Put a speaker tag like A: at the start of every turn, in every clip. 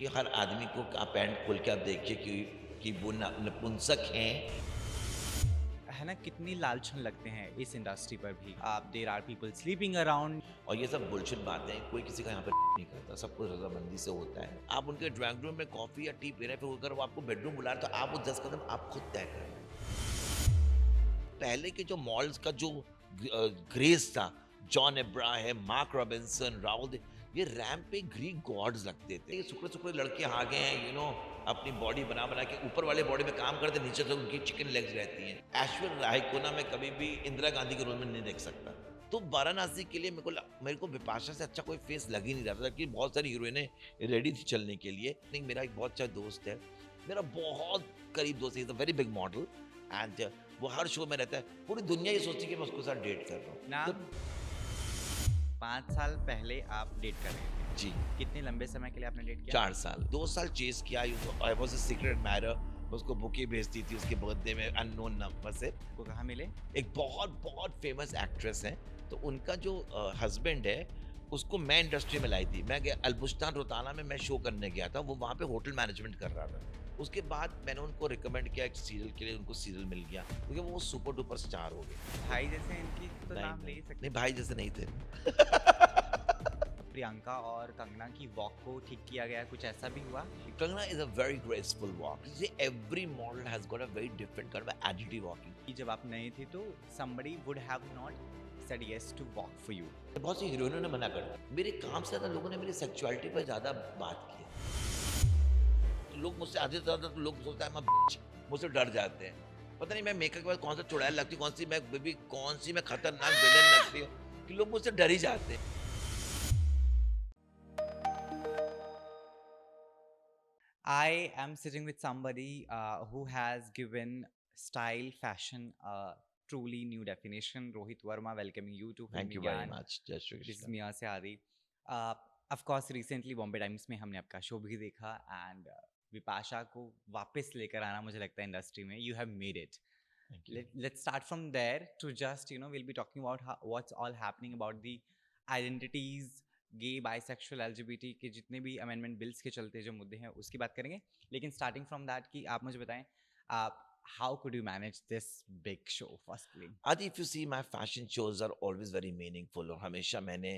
A: कि हर आदमी को आप पैंट खोल के आप देखिए कि वो नपुंसक हैं।
B: है ना, कितनी लालछन लगते हैं इस इंडस्ट्री पर भी। आप there are people sleeping around.
A: और ये सब बुलशिट बातें हैं, कोई किसी का यहाँ पे नहीं करता, सब कुछ रजामंदी से होता है। आप उनके ड्राइंग रूम में कॉफी या टी पी रहे हैं, फिर अगर वो आपको बेडरूम बुला रहे हैं, तो आप वो 10 कदम आप खुद तय कर रहे हैं। पहले के जो मॉल्स का जो ग्रेस था, जॉन इब्राहिम, मार्क रॉबिन्सन, ये रैंप पे ग्रीक गॉड्स लगते थे। ये सुकड़े सुकड़े लड़के आ गए हैं, अपनी बॉडी बना बना के ऊपर वाले बॉडी में काम करते, नीचे तो उनकी चिकन लेग्स रहती हैं। ऐश्वर्या राय को ना मैं कभी भी इंदिरा गांधी के रोल में नहीं देख सकता। तो वाराणसी के लिए मेरे को विपाशा से अच्छा कोई फेस लग ही नहीं रहा था, कि बहुत सारी हीरोइनें रेडी थी चलने के लिए। नहीं, मेरा एक बहुत अच्छा दोस्त है, मेरा बहुत करीब दोस्त है, is a very big model, and वो हर शो में रहता है। पूरी दुनिया ये सोचती है कि मैं उसके साथ डेट कर रहा हूँ। तो
B: नाम 5 साल पहले आप डेट कर रहे थे।
A: जी,
B: कितने लंबे समय के लिए आपने डेट किया?
A: 4 साल, 2 साल चेस किया। I was a secret admirer. मैं उसको बुके भेजती थी उसके बर्थडे में अननोन नंबर से।
B: आपको कहाँ मिले?
A: एक बहुत बहुत फेमस एक्ट्रेस है, तो उनका जो हस्बैंड है, उसको मैं इंडस्ट्री में लाई थी। मैं गया अल्बुस्तान रोताना में, मैं शो करने गया था, वो वहाँ पे होटल मैनेजमेंट कर रहा था। उसके बाद मैंने उनको रिकमेंड किया एक सीरियल के लिए, उनको सीरियल मिल गया, क्योंकि वो सुपर डुपर स्टार हो गए।
B: भाई जैसे इनकी तो
A: नहीं
B: नाम ले
A: नहीं
B: ही सकते।
A: नहीं, भाई जैसे नहीं थे।
B: प्रियंका और कंगना की वॉक को ठीक किया गया, कुछ ऐसा भी हुआ?
A: Kangana is a very graceful walk. You see, every model has got a very different kind of attitude walking.
B: कि जब आप नए थे तो somebody would have not said yes to walk for you.
A: बहुत सी हीरोइनों ने मना कर दिया। मेरे काम से ज़्यादा लोगों ने मेरी सेक्सुअलिटी पर ज़्यादा बात की है। लोग मुझसे आधे से ज़्यादा, तो लोग सोचता है मैं bitch, मुझसे डर जाते हैं। पता नहीं मैं मेकअप के बाद कौन सा चुड़ैल लगती हूँ, कौन सी मैं खतरनाक विलेन लगती हूँ, कि लोग मुझसे डर ही जाते हैं।
B: I am sitting with somebody who has given style, fashion a truly new definition. Rohit Verma, welcoming you to
A: thank
B: Filmy
A: you very
B: Gyan.
A: Much, जय Shri
B: This is
A: Krishna.
B: Mia Seadi. Of course, recently Bombay Times में हमने आपका show भी देखा and Vipasha को वापस लेकर आना मुझे लगता है इंडस्ट्री में you have made it.
A: Thank you.
B: Let's start from there to just we'll be talking about what's all happening about the identities, gay bisexual LGBT के जितने भी अमेंडमेंट बिल्स के चलते जो मुद्दे हैं उसकी बात करेंगे। लेकिन स्टार्टिंग फ्रॉम दैट कि आप मुझे बताएं, आप how could you manage this big show firstly?
A: आदि if you see my fashion shows are always very meaningful, और हमेशा मैंने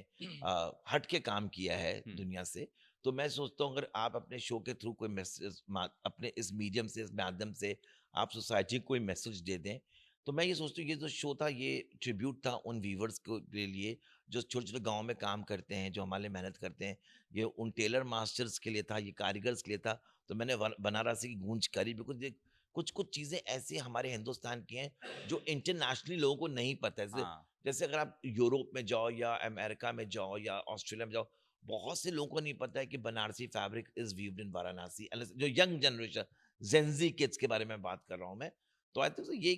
A: हट के काम किया है दुनिया से। तो मैं सोचता हूँ, अगर आप अपने शो के थ्रू कोई मैसेज, अपने इस मीडियम से, इस माध्यम से आप सोसाइटी को कोई मैसेज दे दें, तो मैं ये सोचता हूँ ये जो शो था, ये ट्रिब्यूट था उन व्यूवर्स के लिए जो छोटे छोटे गाँव में काम करते हैं, जो हमारे लिए मेहनत करते हैं। ये उन टेलर मास्टर्स के लिए था, ये कारीगर्स के लिए था। तो मैंने बनारसी की गूंज करी, बिकॉज ये कुछ कुछ चीज़ें ऐसी हमारे हिंदुस्तान की हैं जो इंटरनेशनली लोगों को नहीं पता है। जैसे
B: हाँ,
A: जैसे अगर आप यूरोप में जाओ या अमेरिका में जाओ या ऑस्ट्रेलिया में जाओ, बहुत से लोगों को नहीं पता है कि बनारसी फैब्रिक इज वीव्ड इन वाराणसी। जो यंग जनरेशन, जेंजी किड्स के बारे में बात कर रहा हूँ मैं। तो आई थिंक ये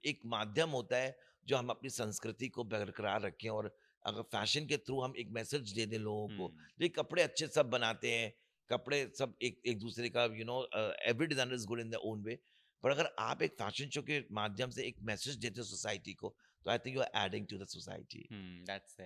A: एक माध्यम होता है जो हम अपनी संस्कृति को बरकरार रखें, और अगर फैशन के थ्रू हम एक मैसेज दे दें लोगों को। ये कपड़े अच्छे सब बनाते हैं, कपड़े सब एक एक दूसरे का, every designer is good in the own way. पर अगर आप एक फैशन शो के माध्यम से एक मैसेज देते हो सोसाइटी को, तो I think you are adding to the society.
B: That's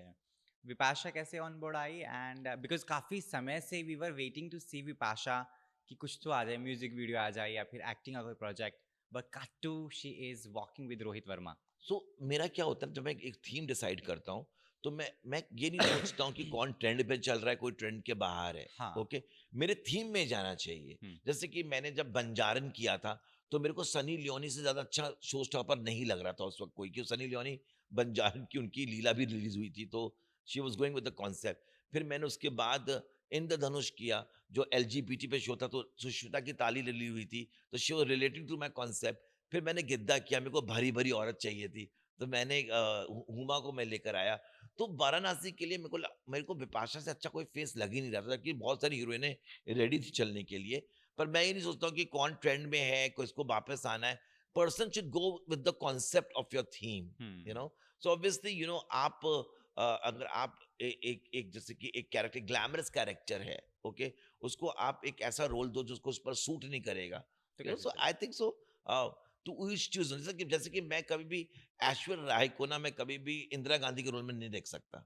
B: Vipasha कैसे ऑन बोर्ड आई? एंड बिकॉज काफी समय से we were waiting to see Vipasha कि कुछ तो आ जाए, म्यूजिक वीडियो आ जाए या फिर एक्टिंग का कोई project, but cut to she is walking with Rohit Verma.
A: So मेरा क्या होता है, जब मैं एक थीम डिसाइड करता हूँ, तो मैं ये नहीं सोचता हूँ कि कौन ट्रेंड पे चल रहा है, कोई ट्रेंड के बाहर है।
B: हाँ।
A: ओके, मेरे थीम में जाना चाहिए।
B: हम्म।
A: जैसे कि मैंने जब बंजारन किया था, तो मेरे को सनी लियोनी से ज्यादा अच्छा शो स्टॉपर नहीं लग रहा था उस वक्त कोई, क्यों, सनी लियोनी बंजारन की उनकी लीला भी रिलीज हुई थी, तो she was going with the concept. फिर मैंने उसके बाद इंद्रधनुष किया, जो एलजीबीटी पे शो था, तो सुष्मिता की ताली रिलीज हुई थी, तो she was relating to my concept. फिर मैंने गिद्दा किया, मेरे को भरी भरी औरत चाहिए थी, तो मैंने हुमा को मैं लेकर आया। तो वाराणसी के लिए मेरे को विपाशा से अच्छा कोई फेस लग ही नहीं रहा था, कि बहुत सारी हीरोइनें रेडी थी चलने के लिए। पर मैं ये नहीं सोचता हूँ कि कौन ट्रेंड में है, किसको वापस आना है। Person should go with the concept of your theme, you
B: hmm.
A: No. So obviously आप अगर आप एक एक जैसे कि एक कैरेक्टर ग्लैमरस कैरेक्टर है, ओके, उसको आप एक ऐसा रोल दो जो उसको उस पर सूट नहीं करेगा,
B: तो
A: यू नो।
B: कैसे
A: सो आई
B: चलेगा?
A: Think so to each choose. जैसे कि मैं कभी भी ऐश्वर्या राय को ना मैं कभी भी इंदिरा गांधी के रोल में नहीं देख सकता,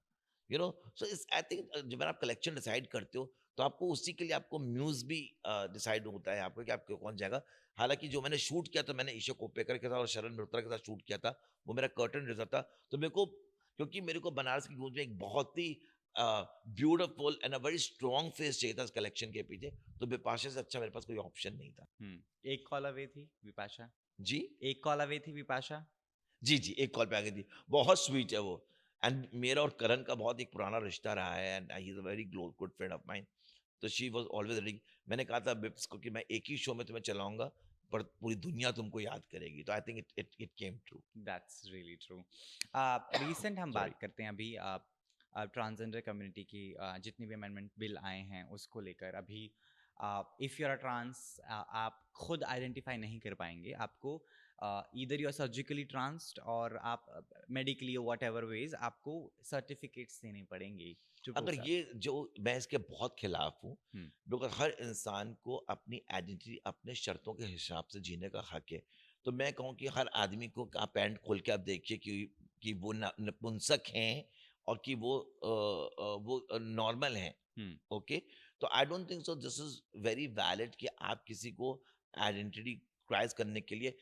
A: यू नो। सो इस आई थिंक जब आप कलेक्शन डिसाइड करते हो, तो आपको उसी के लिए आपको म्यूज भी डिसाइड होता है आपको कि आपको कौन जाएगा। हालांकि जो मैंने शूट किया था, मैंने ईशा कोप्पेकर के साथ और शरण मल्होत्रा के साथ शूट किया था, वो मेरा कर्टन रेजर था। तो मेरे को, क्योंकि मेरे को बनारस की गूंज में एक बहुत ही beautiful and a very strong face चाहिए था इस कलेक्शन के पीछे, तो बिपाशा से अच्छा मेरे पास कोई ऑप्शन नहीं था।
B: एक कॉल अवे थी विपाशा।
A: जी
B: एक कॉल अवे थी विपाशा।
A: जी जी, एक कॉल पे आ गई थी। बहुत स्वीट है वो। एंड मेरा और करण का बहुत एक पुराना रिश्ता रहा है, and he is a very good friend of mine. तो शी वाज ऑलवेज रेडी। मैंने कहा था बिप्स को कि मैं एक ही शो में तुम्हें चलाऊंगा, पर पूरी दुनिया तुमको याद करेगी। तो I think it it it came true.
B: That's really true. Recent हम
A: सॉरी।
B: बात करते हैं अभी ट्रांसजेंडर कम्युनिटी की जितने भी अमेंडमेंट बिल आए हैं उसको लेकर अभी इफ़ यू आर ट्रांस आप खुद आइडेंटिफाई नहीं कर पाएंगे। आपको ईदर यू आर सर्जिकली ट्रांस्ड और आप मेडिकली वट एवर वेज आपको सर्टिफिकेट्स देने पड़ेंगे टू
A: अगर
B: प्रूव
A: ये जो, मैं इसके बहुत खिलाफ हूँ,
B: दैट।
A: बिकॉज हर इंसान को अपनी आइडेंटिटी अपने शर्तों के हिसाब से जीने का हक है। तो मैं कहूँ कि हर आदमी को आप पैंट खोल के आप देखिए कि वो नपुंसक हैं और कि वो नॉर्मल हैं। ओके। तो I don't think so this is very valid कि आप किसी को आइडेंटिटी क्राइस करने के लिए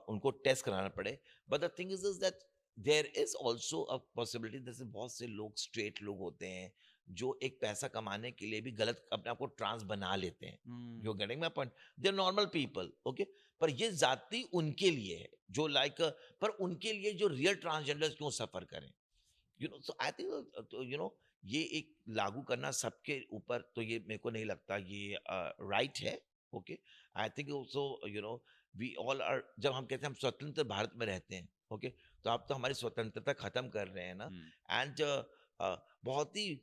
A: उनको टेस्ट कराना पड़े। But the thing is that there is also a possibility, जैसे बहुत से लोग स्ट्रेट लोग होते हैं जो एक पैसा कमाने के लिए भी गलत अपने आप को ट्रांस बना लेते हैं। You getting my point? They are normal people, okay. पर ये जाति उनके लिए है जो लाइक, पर उनके लिए जो रियल ट्रांसजेंडर्स क्यों सफर करें? You know, so I think you know, ये एक लागू करना सबके ऊपर, तो ये मेरे को नहीं लगता ये राइट है। Okay. I think also you know, we all are, जब हम कहते हैं हम स्वतंत्र भारत में रहते हैं, ओके, तो आप तो हमारी स्वतंत्रता खत्म कर रहे हैं ना। एंड बहुत ही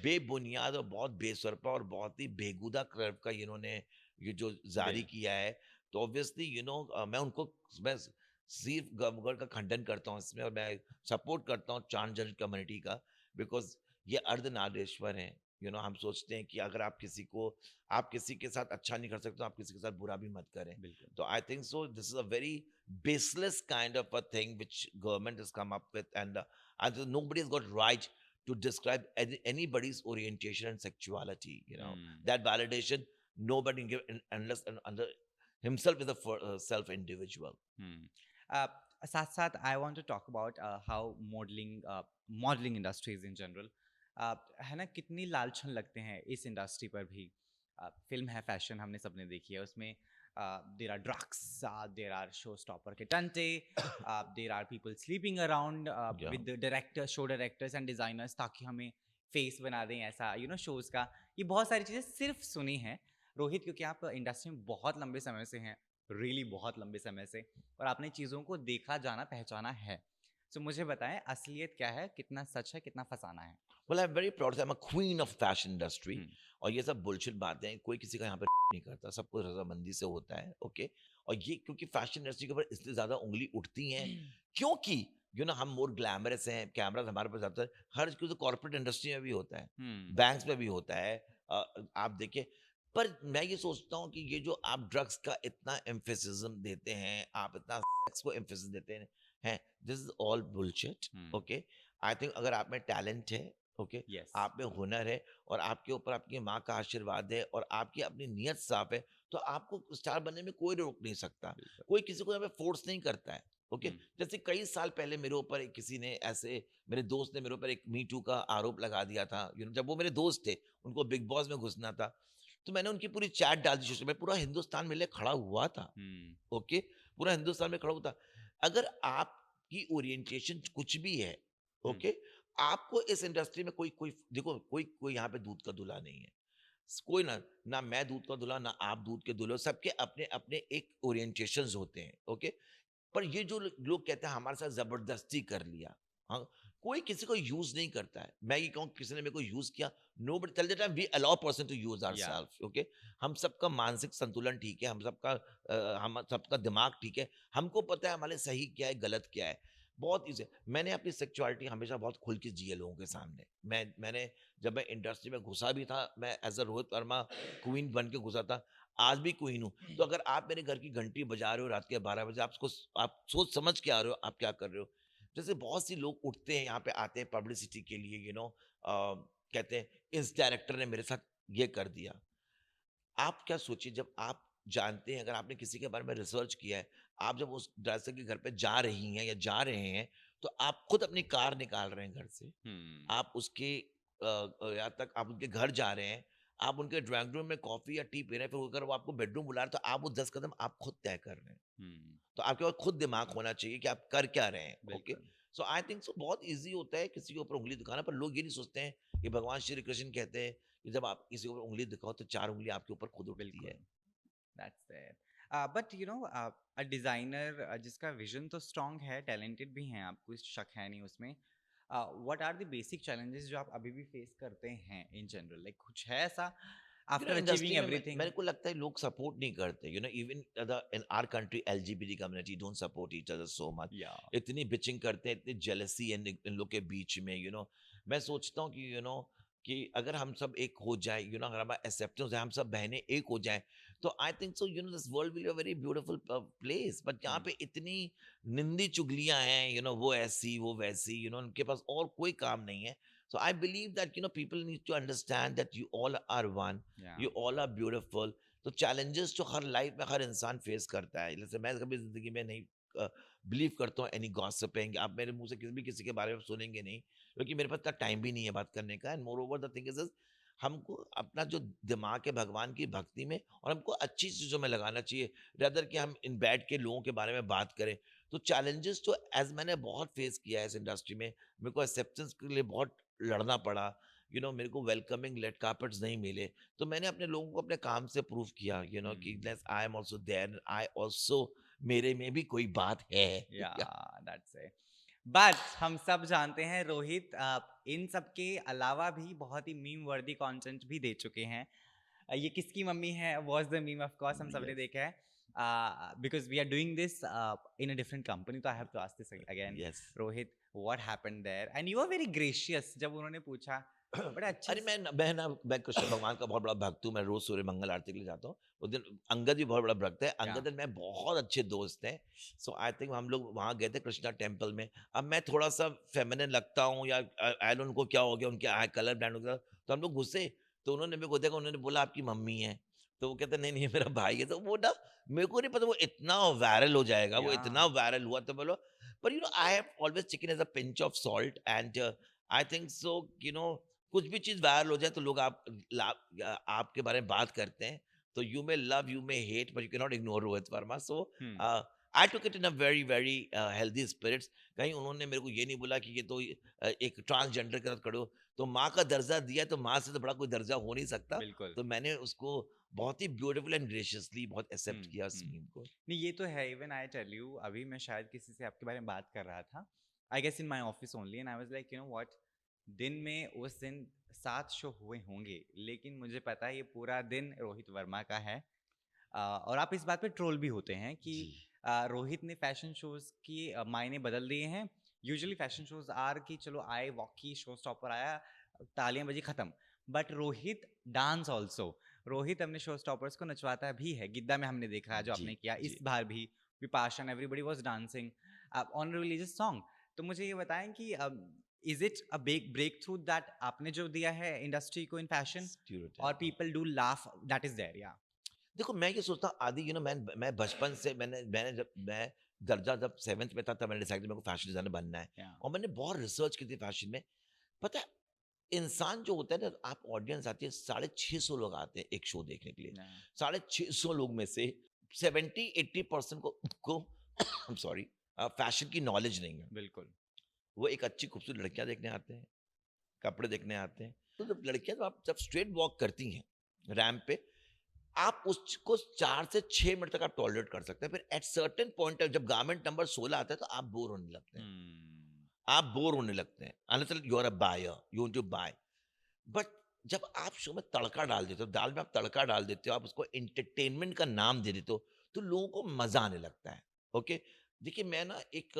A: बेबुनियाद और बहुत बेसरपा और बहुत ही बेगुदा कर्व का इन्होंने ये जो जारी
B: बिल
A: किया है। तो ऑब्वियसली यू नो, मैं उनको, मैं सिर्फ गवर्नमेंट का खंडन करता हूँ इसमें, और मैं सपोर्ट करता हूँ ट्रांसजेंडर कम्युनिटी का। बिकॉज ये अर्धनारीश्वर हैं। यू नो, हम सोचते हैं कि अगर आप किसी के साथ अच्छा नहीं कर सकते तो आप किसी के साथ बुरा भी मत करें।
B: बिल्कुल
A: तो I think so this is a very baseless kind of a thing which government has come up with, and nobody has got right to describe anybody's orientation and sexuality, you know. That validation nobody give unless and under himself is a self individual.
B: साथ साथ I want to talk about how modelling industries in general है ना, कितनी लालछन लगते हैं इस industry पर भी। फिल्म है फैशन, हमने सबने देखी है, उसमें there are drugs, there are show stopper के टंटे, there are people sleeping around
A: Yeah.
B: With director, show directors and designers ताकि हमें फेस बना दें ऐसा, यू नो, शोज़ का। ये बहुत सारी चीज़ें सिर्फ सुनी हैं रोहित, क्योंकि आप इंडस्ट्री में बहुत लंबे समय से हैं, रियली बहुत लंबे समय से, और आपने चीज़ों को देखा, जाना, पहचाना है। सो मुझे बताएं असलियत क्या है, कितना सच है, कितना फसाना है।
A: Well, I'm very proud that I'm a queen of fashion industry.
B: हम्म,
A: और ये सब बुलशिट बातें हैं, कोई किसी का यहाँ पे नहीं करता, सब कुछ रजामंदी से होता है। ओके। और ये क्योंकि फैशन इंडस्ट्री के ऊपर इसलिए ज्यादा उंगली उठती हैं क्योंकि यू नो हम मोर ग्लैमरस हैं, कैमरास हमारे पास ज्यादातर, हर चीज कॉर्पोरेट इंडस्ट्री में भी होता है,
B: हम्म,
A: बैंक्स में भी होता है। आप देखिए। पर मैं ये सोचता हूँ कि ये जो आप ड्रग्स का इतना एम्फेसिज्म देते हैं, आप इतना सेक्स को एम्फेसिस देते हैं, this is all bullshit.
B: Hmm,
A: okay. I think अगर आप में टैलेंट है, ओके,
B: यस,
A: आप में हुनर है और आपके ऊपर आपकी माँ का आशीर्वाद है और आपकी अपनी नीयत साफ है, तो आपको स्टार बनने में कोई रोक नहीं सकता।
B: बिल्कुल,
A: कोई किसी को यहाँ पे फोर्स नहीं करता है। ओके।
B: हम्म,
A: जैसे कई साल पहले मेरे ऊपर किसी ने ऐसे, मेरे दोस्त ने मेरे ऊपर एक मी टू का आरोप लगा दिया था। यू नो, जब वो मेरे दोस्त थे, उनको बिग बॉस में घुसना था, तो मैंने उनकी पूरी चैट डाल दी सोशल में, पूरा हिंदुस्तान मेरे लिए खड़ा हुआ था।
B: हम्म,
A: ओके। पूरा हिंदुस्तान में खड़ा होता। अगर आपकी ओरिएंटेशन कुछ भी है,
B: हम्म,
A: ओके, आपको इस इंडस्ट्री में कोई कोई देखो, कोई कोई यहाँ पे दूध का दूल्हा नहीं है। कोई ना, ना मैं दूध का दूल्हा, ना आप दूध के दूल्हे हो, सबके अपने अपने एक ओरिएंटेशंस होते हैं। ओके। पर ये जो लोग कहते हैं हमारे साथ जबरदस्ती कर लिया, हाँ, कोई किसी को यूज नहीं करता है। मैं ये कहूँ किसी ने मेरे को यूज किया, no but tell that we allow person to use our
B: या,
A: सेल्फ। ओके। हम सबका मानसिक संतुलन ठीक है, हम सबका दिमाग ठीक है, हमको पता है हमारे सही क्या है, गलत क्या है। बहुत इजी। मैंने अपनी सेक्सुअलिटी हमेशा बहुत खुल के जी है लोगों के सामने। मैंने जब मैं इंडस्ट्री में घुसा भी था, मैं as a Rohit Verma queen बन के घुसा था, आज भी क्वीन हूँ। तो अगर आप मेरे घर की घंटी बजा रहे हो रात के 12 बजे, आप सोच समझ के आ रहे हो आप क्या कर रहे हो। जैसे बहुत सी लोग उठते हैं यहाँ पे, आते हैं पब्लिसिटी के लिए, यू नो, कहते हैं इस डायरेक्टर ने मेरे साथ ये कर दिया। आप क्या सोचिए जब आप जानते हैं, अगर आपने किसी के बारे में रिसर्च किया है, आप जब उस डांसर के घर पे जा रही हैं या जा रहे हैं, तो आप खुद अपनी कार निकाल रहे हैं घर से।
B: हुँ,
A: आप उसके यहाँ तक आप उनके घर जा रहे हैं, आप उनके ड्राइंग रूम में कॉफ़ी या टी पी रहे हैं, फिर अगर वो आपको बेडरूम बुला रहे हैं, तो आप वो 10 कदम आप खुद तय कर रहे हैं।
B: हुँ,
A: तो आपके पास खुद दिमाग होना चाहिए कि आप कर क्या रहे हैं, ओके?
B: बिल्कुल।
A: सो आई थिंक सो बहुत ईज़ी होता है किसी के ऊपर उँगली दिखाना, पर लोग ये नहीं सोचते हैं कि भगवान श्री कृष्ण कहते हैं कि जब आप किसी के ऊपर उँगली दिखाओ, तो 4 उँगलियाँ आपके ऊपर खुद उठती
B: बिल्कुल,
A: है।
B: That's there. But a designer जिसका विज़न तो स्ट्रॉन्ग है, टैलेंटेड भी हैं आप, कोई शक है नहीं उसमें। What are the basic challenges जो आप अभी भी फेस करते हैं इन जनरल? लाइक कुछ है ऐसा आफ्टर
A: इंडस्ट्री
B: अचीविंग
A: में
B: एवरीथिंग?
A: मेरे को लगता है लोग सपोर्ट नहीं करते, even in our country LGBT community don't support each other so much.
B: या
A: इतनी बिचिंग करते हैं, इतनी जेलसी इन लोग के बीच में, मैं सोचता हूँ कि कि अगर हम सब एक हो जाए, अगर हमारा एक्सेप्टेंस है, हम सब बहनें एक हो जाएं, तो I think so this world will be a very beautiful place. But यहाँ
B: हुँ,
A: पे इतनी निंदी चुगलियां हैं, वो ऐसी वो वैसी, उनके पास और कोई काम नहीं है। So I believe that people need to understand that you all are one,
B: या
A: you all are beautiful. तो challenges जो हर लाइफ में हर इंसान फेस करता है, जैसे मैं कभी जिंदगी में नहीं बिलीव करता हूँ एनी गॉसिपिंग। आप मेरे मुंह से किसी के बारे में सुनेंगे नहीं, क्योंकि मेरे पास इतना टाइम भी नहीं है बात करने का। And more over the thing is हमको अपना जो दिमाग है भगवान की भक्ति में और हमको अच्छी चीज़ों में लगाना चाहिए, रदर कि हम इन बैठ के लोगों के बारे में बात करें। तो चैलेंजेस तो एज मैंने बहुत फेस किया है इस इंडस्ट्री में, मेरे को एक्सेप्टेंस के लिए बहुत लड़ना पड़ा। मेरे को वेलकमिंग रेड कार्पेट्स नहीं मिले, तो मैंने अपने लोगों को अपने काम से प्रूव किया, कि
B: हुँ,
A: I am also there, I also, मेरे में भी कोई बात है।
B: या
A: या
B: दैट्स इट। बट हम सब जानते हैं रोहित इन सब के अलावा भी बहुत ही मीम वर्दी कंटेंट भी दे चुके हैं। ये किसकी मम्मी है was the meme of course हम सब ने
A: यस,
B: देखा है। Because we are doing this in a different company, तो I have to ask this again.
A: Yes.
B: Rohit, what happened there and you are very gracious जब उन्होंने पूछा, बड़े अच्छे
A: अरे मैं कृष्ण भगवान का बहुत बड़ा भक्त हूँ, मैं रोज सूर्य मंगल आरती के लिए जाता हूँ। उस दिन अंगद भी बहुत बड़ा भक्त है,
B: या
A: अंगद और मैं बहुत अच्छे दोस्त हैं। सो आई थिंक हम लोग वहाँ गए थे कृष्णा टेम्पल में। अब मैं थोड़ा सा फेमिनिन लगता हूँ या आई डोंट, उनको क्या हो गया, उनके आई कलर ब्रांड हो गया, तो हम लोग घुसे। तो उन्होंने मेरे को देखा, उन्होंने बोला आपकी मम्मी है। तो वो कहते नहीं नहीं, ये मेरा भाई है। तो वो ना, मेरे को नहीं पता वो इतना वायरल हो जाएगा, वो
B: या
A: इतना वायरल हुआ, तो बोलो। पर I have always taken as a pinch of salt and I think so, कुछ भी चीज़ वायरल हो जाए तो लोग आपके बारे में बात करते हैं। तो you may love, you may hate, but you can not ignore Rohit Verma. So
B: hmm
A: I took it in a very very healthy spirits. कहीं उन्होंने मेरे को ये नहीं बोला कि ये तो एक ट्रांसजेंडर के साथ खड़े हो। तो माँ का दर्जा दिया, तो माँ से तो बड़ा कोई दर्जा हो नहीं सकता।
B: बिल्कुल।
A: तो मैंने उसको बहुत ही ब्यूटीफुल एंड ग्रेशियसली बहुत एक्सेप्ट किया उस
B: हम्म।
A: मीम को।
B: नहीं ये तो है, इवन आई टेल यू, अभी मैं शायद किसी से आपके बारे में बात कर रहा था, I guess in my office only, and I was like what, दिन में उस दिन 7 शो हुए होंगे, लेकिन मुझे पता है ये पूरा दिन रोहित वर्मा का है। और आप इस बात पे ट्रोल भी होते हैं कि
A: जी।
B: रोहित ने फैशन शोज की मायने बदल दिए हैं। यूजुअली फैशन शोज आर कि चलो आए, वॉकी, शो स्टॉपर आया, तालियां बजी, खत्म। But Rohit dance also, Rohit अपने शो स्टॉपर्स को नचवाता भी है। गिद्दा में हमने देखा जो
A: जी।
B: आपने किया,
A: जी।
B: इस बार भी Vipasha, everybody was dancing on religious song. तो मुझे ये बताएं कि is it a big breakthrough that आपने जो दिया है इंडस्ट्री को इन फैशन, और
A: stereotype.
B: People do laugh that is there? या
A: देखो, मैं ये सोचता हूँ आदि, मैं बचपन से मैंने मैंने जब मैं दर्जा जब 7th में था, तब मैंने डिसाइड किया मेरे को फैशन डिजाइनर बनना है।
B: या
A: और मैंने बहुत रिसर्च की थी फैशन में। पता है, इंसान जो होता है ना, आप ऑडियंस आती है, 650 लोग आते हैं एक शो देखने के लिए।
B: या
A: 650 लोग में से 70-80% को सॉरी, फैशन की नॉलेज नहीं है।
B: बिल्कुल।
A: वो एक अच्छी खूबसूरत लड़कियां देखने आते हैं, कपड़े देखने आते हैं। तो जब लड़कियां, जब आप जब स्ट्रेट वॉक करती हैं रैम्प पे, आप उसको 4 से 6 मिनट तक आप टॉलरेट कर सकते हैं। फिर एट सर्टेन पॉइंट जब गारमेंट नंबर 16 आता है, तो आप बोर होने लगते हैं।
B: हम्म,
A: आप बोर होने लगते हैं, unless you are a buyer, you want to buy. But जब आप शो में तड़का डाल देते हो, दाल में आप तड़का डाल देते हो, आप उसको एंटरटेनमेंट का नाम दे देते हो, तो लोगों को मजा आने लगता है। ओके, देखिए, मैं ना एक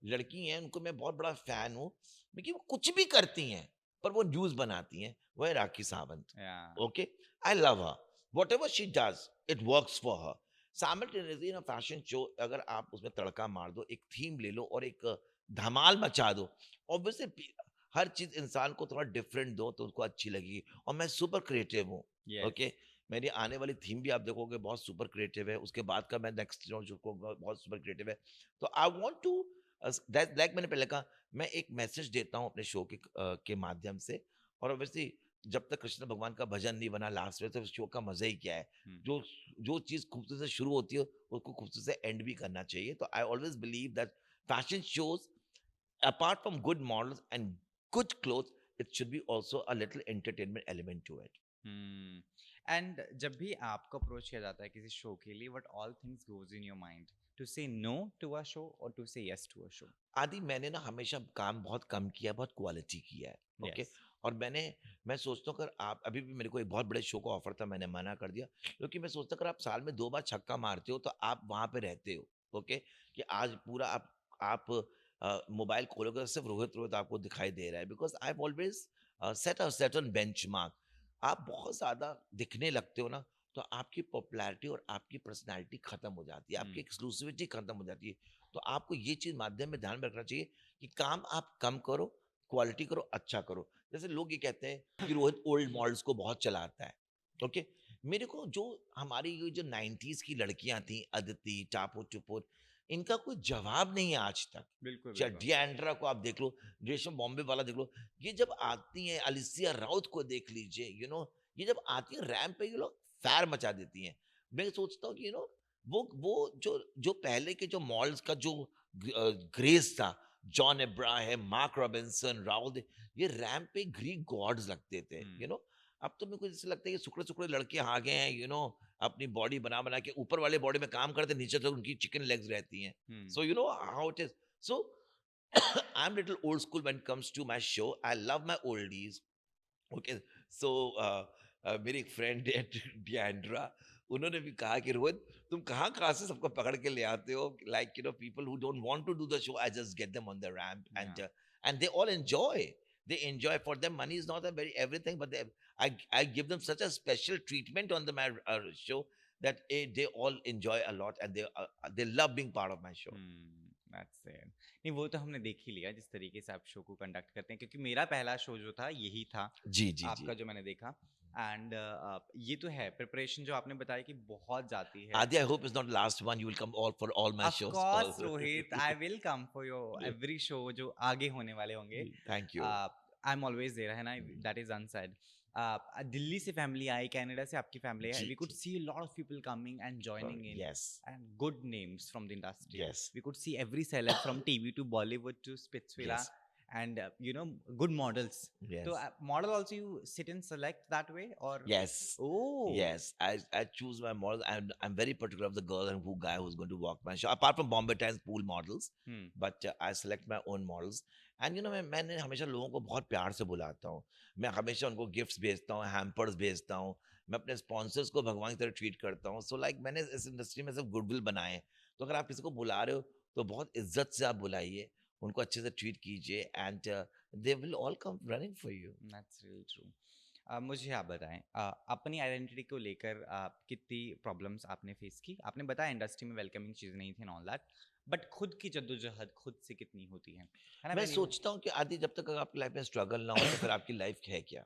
A: लड़की है, उनको मैं बहुत बड़ा फैन हूँ। देखिए, वो कुछ भी करती हैं, पर वो न्यूज बनाती हैं। वो है राखी सावंत।
B: या
A: okay, I love her, what ever she does it works for her. Simultaneously ना, फैशन शो अगर आप उसमें तड़का मार दो, एक थीम ले लो और एक धमाल मचा दो, ऑब्वियसली हर चीज इंसान को थोड़ा डिफरेंट दो तो उसको अच्छी लगेगी। और मैं सुपर क्रिएटिव हूँ।
B: यस।
A: ओके, मेरी आने वाली थीम भी आप देखोगे बहुत सुपर क्रिएटिव है, उसके बाद का मैं नेक्स्ट जो को बहुत सुपर क्रिएटिव है। तो आई वांट टू, लाइक मैंने पहले कहा, मैं एक मैसेज देता हूँ अपने शो के माध्यम से। और ऑब्वियसली जब तक कृष्ण भगवान का भजन नहीं बना लास्ट में, तो शो का मजा ही क्या है।
B: हम्म।
A: जो जो चीज खूबसूरती से शुरू होती है उसको खूबसूरती से एंड भी करना चाहिए। तो I always believe that fashion shows, apart from good models and good clothes, it should be also a little entertainment element to it.
B: And जब भी आपको अप्रोच किया जाता है किसी शो के लिए, what all things goes in your mind to say no to a show और to say yes to a show?
A: आदि मैंने ना हमेशा काम बहुत कम किया है, बहुत क्वालिटी किया है। Okay,
B: yes.
A: और मैं सोचता हूँ अगर आप अभी भी, मेरे को एक बहुत बड़े शो का ऑफर था, मैंने मना कर दिया, क्योंकि मैं सोचता हूँ अगर आप साल में 2 बार छक्का मारते हो तो आप वहां पे रहते हो। ओके, कि आज पूरा आप मोबाइल खोलोगे तो सिर्फ रोहित रोहित आपको दिखाई दे रहा है, because I always set a certain benchmark. आप बहुत ज्यादा दिखने लगते हो ना, तो आपकी पॉपुलैरिटी और आपकी पर्सनैलिटी खत्म हो जाती है, आपकी एक्सक्लूसिविटी खत्म हो जाती है। तो आपको ये चीज माध्यम में ध्यान में रखना चाहिए कि काम आप कम करो, क्वालिटी करो, अच्छा करो। जैसे लोग ये कहते हैं कि रोहित ओल्ड मॉडल्स को बहुत चलाता है। ओके, मेरे को जो हमारी ये जो 90s की लड़कियां थी, अदिति, टापो टुपुर, इनका कोई जवाब नहीं है आज तक।
B: बिल्कुल
A: चाहे
B: बिल्कुल।
A: डिएंड्रा को आप देख लो, रेशम बॉम्बे वाला देख लो, ये जब आती हैं, अलिसिया राउत को देख लीजिए, ये जब आती है रैंप पे, ये लोग फैर मचा देती हैं। मैं सोचता हूँ कि वो जो पहले के जो मॉडल्स का जो ग्रेस था, John Abraham, mark Robinson, Rahul ये रैंप पे ग्रीक गॉड्स लगते थे। अब तो मेरे को जैसे लगता है कि सुकड़े सुकड़े लड़के आ गए हैं, अपनी बॉडी बना बना के ऊपर वाले बॉडी में काम करते, नीचे तो उनकी चिकन लेग्स रहती हैं। So you know how it is. So I'm little old school when it comes to my show. I love my oldies. Okay, so मेरी एक फ्रेंड है डिएंड्रा, उन्होंने भी कहा कि रोहित, तुम कहाँ कहाँ से सबको पकड़ के ले आते हो, like people who don't want to do the show, I just get them on the ramp and they all enjoy for them. Money is not a very everything, but I give them such a special treatment on the my show that they all enjoy a lot, and they love being part of my show.
B: That's it. नहीं, वो तो हमने देख ही लिया जिस तरीके से आप शो को कंडक्ट करते हैं, क्योंकि मेरा पहला शो जो था यही था
A: जी जी जी।
B: आपका जो मैंने देखा। एंड ये तो है प्रिपरेशन जो आपने बताया कि बहुत जाती है।
A: Adi, I hope it's not the last one. You will come all for all my
B: of
A: shows.
B: Course Rohit, I will come for your every show जो आगे होने वाले होंगे।
A: Thank you.
B: I am always there, है ना, that is unsaid. Delhi से family I, Canada से आपकी फैमिली आई,
A: जी
B: वी कुड
A: जी।
B: See lot of people coming and joining in,
A: Yes.
B: and good names from the industry.
A: Yes.
B: We could see every celeb from TV to Bollywood to Spitzvilla,
A: Yes.
B: and good models. So
A: Yes.
B: model also you sit and select that way, or
A: Yes.
B: oh
A: Yes. I choose my models. I'm very particular of the girl and guy who's going to walk my show. Apart from Bombay Times pool models, but I select my own models. And मैंने हमेशा लोगों को बहुत प्यार से बुलाता हूँ। मैं हमेशा उनको गिफ्ट्स भेजता हूँ, हैम्पर्स भेजता हूँ। मैं अपने स्पॉन्सर्स को भगवान की तरह ट्रीट करता हूँ। सो लाइक मैंने इस इंडस्ट्री में सिर्फ गुडविल बनाए हैं। तो अगर आप किसी को बुला रहे हो तो बहुत इज्जत से आप बुलाइए, उनको अच्छे से ट्रीट कीजिए, and they will all come running for you.
B: that's really true. मुझे आप बताएं, अपनी आइडेंटिटी को लेकर कितनी प्रॉब्लम्स आपने फेस की? आपने बताया इंडस्ट्री में वेलकमिंग चीज़ नहीं थी, ऑल दैट, बट खुद की जद्दोजहद खुद से कितनी होती है ना?
A: मैं सोचता हूँ कि आदि जब तक अगर आपकी लाइफ में स्ट्रगल ना हो तो फिर आपकी लाइफ है क्या।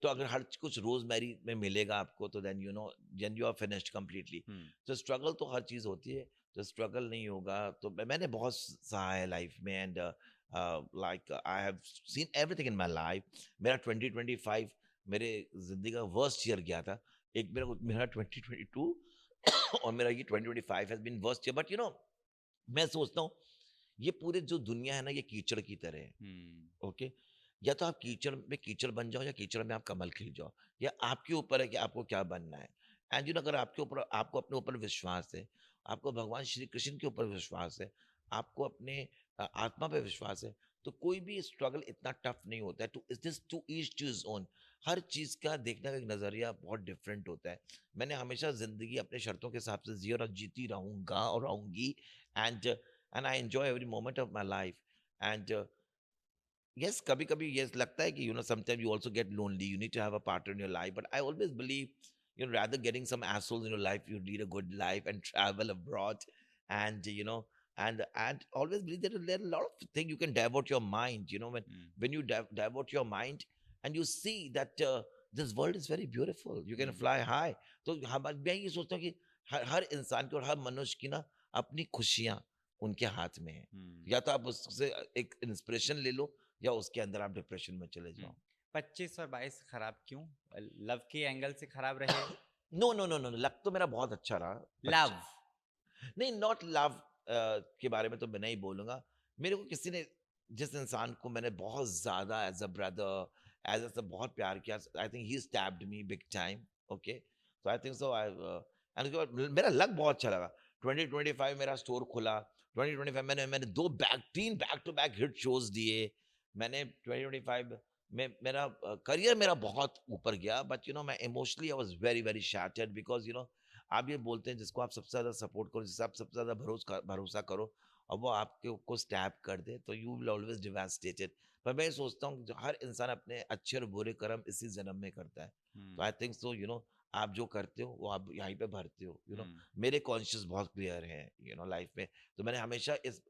A: तो अगर हर कुछ रोजमेरी में मिलेगा आपको तो then you are finished completely. तो स्ट्रगल तो हर चीज होती है, तो स्ट्रगल नहीं होगा तो मैंने बहुत सहा है लाइफ में, and like I have seen everything in my life. मेरा 2025 मेरे जिंदगी का वर्स्ट ईयर गया था। एक मेरा 2022 और मेरा ये 2025 has been worst year. But मैं सोचता हूँ ये पूरे जो दुनिया है ना, ये कीचड़ की तरह है। ओके, या तो आप कीचड़ में कीचड़ बन जाओ, या कीचड़ में आप कमल खिल जाओ, या आपके ऊपर है कि आपको क्या बनना है। एंड अगर आपको अपने ऊपर विश्वास है, आपको भगवान श्री कृष्ण के ऊपर विश्वास है, आपको अपने आत्मा पे विश्वास है, तो कोई भी स्ट्रगल इतना टफ नहीं होता है। To each to his own. हर चीज का देखने का एक नजरिया बहुत डिफरेंट होता है। मैंने हमेशा जिंदगी अपने शर्तों के हिसाब से जी और जीती रहूंगा और रहूंगी। And I enjoy every moment of my life. And yes, kabhi kabhi yes लगता है कि sometimes you also get lonely, you need to have a partner in your life, but I always believe rather getting some assholes in your life, you lead a good life and travel abroad, and and always believe that there are a lot of things you can divert your mind, you know,
B: Hmm.
A: when you divert your mind and you see that this world is very beautiful, you can
B: Hmm.
A: fly high. तो मैं ये सोचता हूँ कि हर इंसान की और हर मनुष्य की ना अपनी खुशियाँ उनके हाथ में है।
B: Hmm.
A: या तो आप उससे एक इंस्पिरेशन ले लो या उसके अंदर आप डिप्रेशन में चले
B: Hmm.
A: जाओ।
B: 25 और 22 खराब क्यों? लव के एंगल से खराब रहे?
A: No no no no, luck तो मेरा बहुत अच्छा रहा।
B: लव।
A: नहीं, नॉट लव के बारे में तो मैं नहीं बोलूँगा। मेरे को किसी ने, जिस इंसान को मैंने बहुत ज़्यादा as a brother, as a बहुत प्यार किया, आई think he stabbed me big time, okay? So I think so I and उसके बाद मेरा लक बहुत अच्छा लगा। 2025 मेरा स्टोर खुला, 2025 मैंने 2 3 back to back hit shows दिए। मैंने 2025 में मेरा करियर मेरा बहुत ऊपर गया, बट यू नो मैं emotionally I was very, very shattered because you know आप ये बोलते हैं जिसको आप सबसे ज़्यादा सपोर्ट करो, जिससे आप सबसे ज़्यादा भरोसा करो और वो आपके को स्टैब कर दे, तो यू विल ऑलवेज डिवास्टेटेड। पर मैं ये सोचता हूँ कि जो हर इंसान अपने अच्छे और बुरे कर्म इसी जन्म में करता है। तो
B: Hmm.
A: I think so, you know, आप जो करते हो वो आप यहीं पे भरते हो, यू नो।
B: Hmm.
A: मेरे कॉन्शियस बहुत क्लियर है, यू नो, लाइफ में। तो मैंने हमेशा इस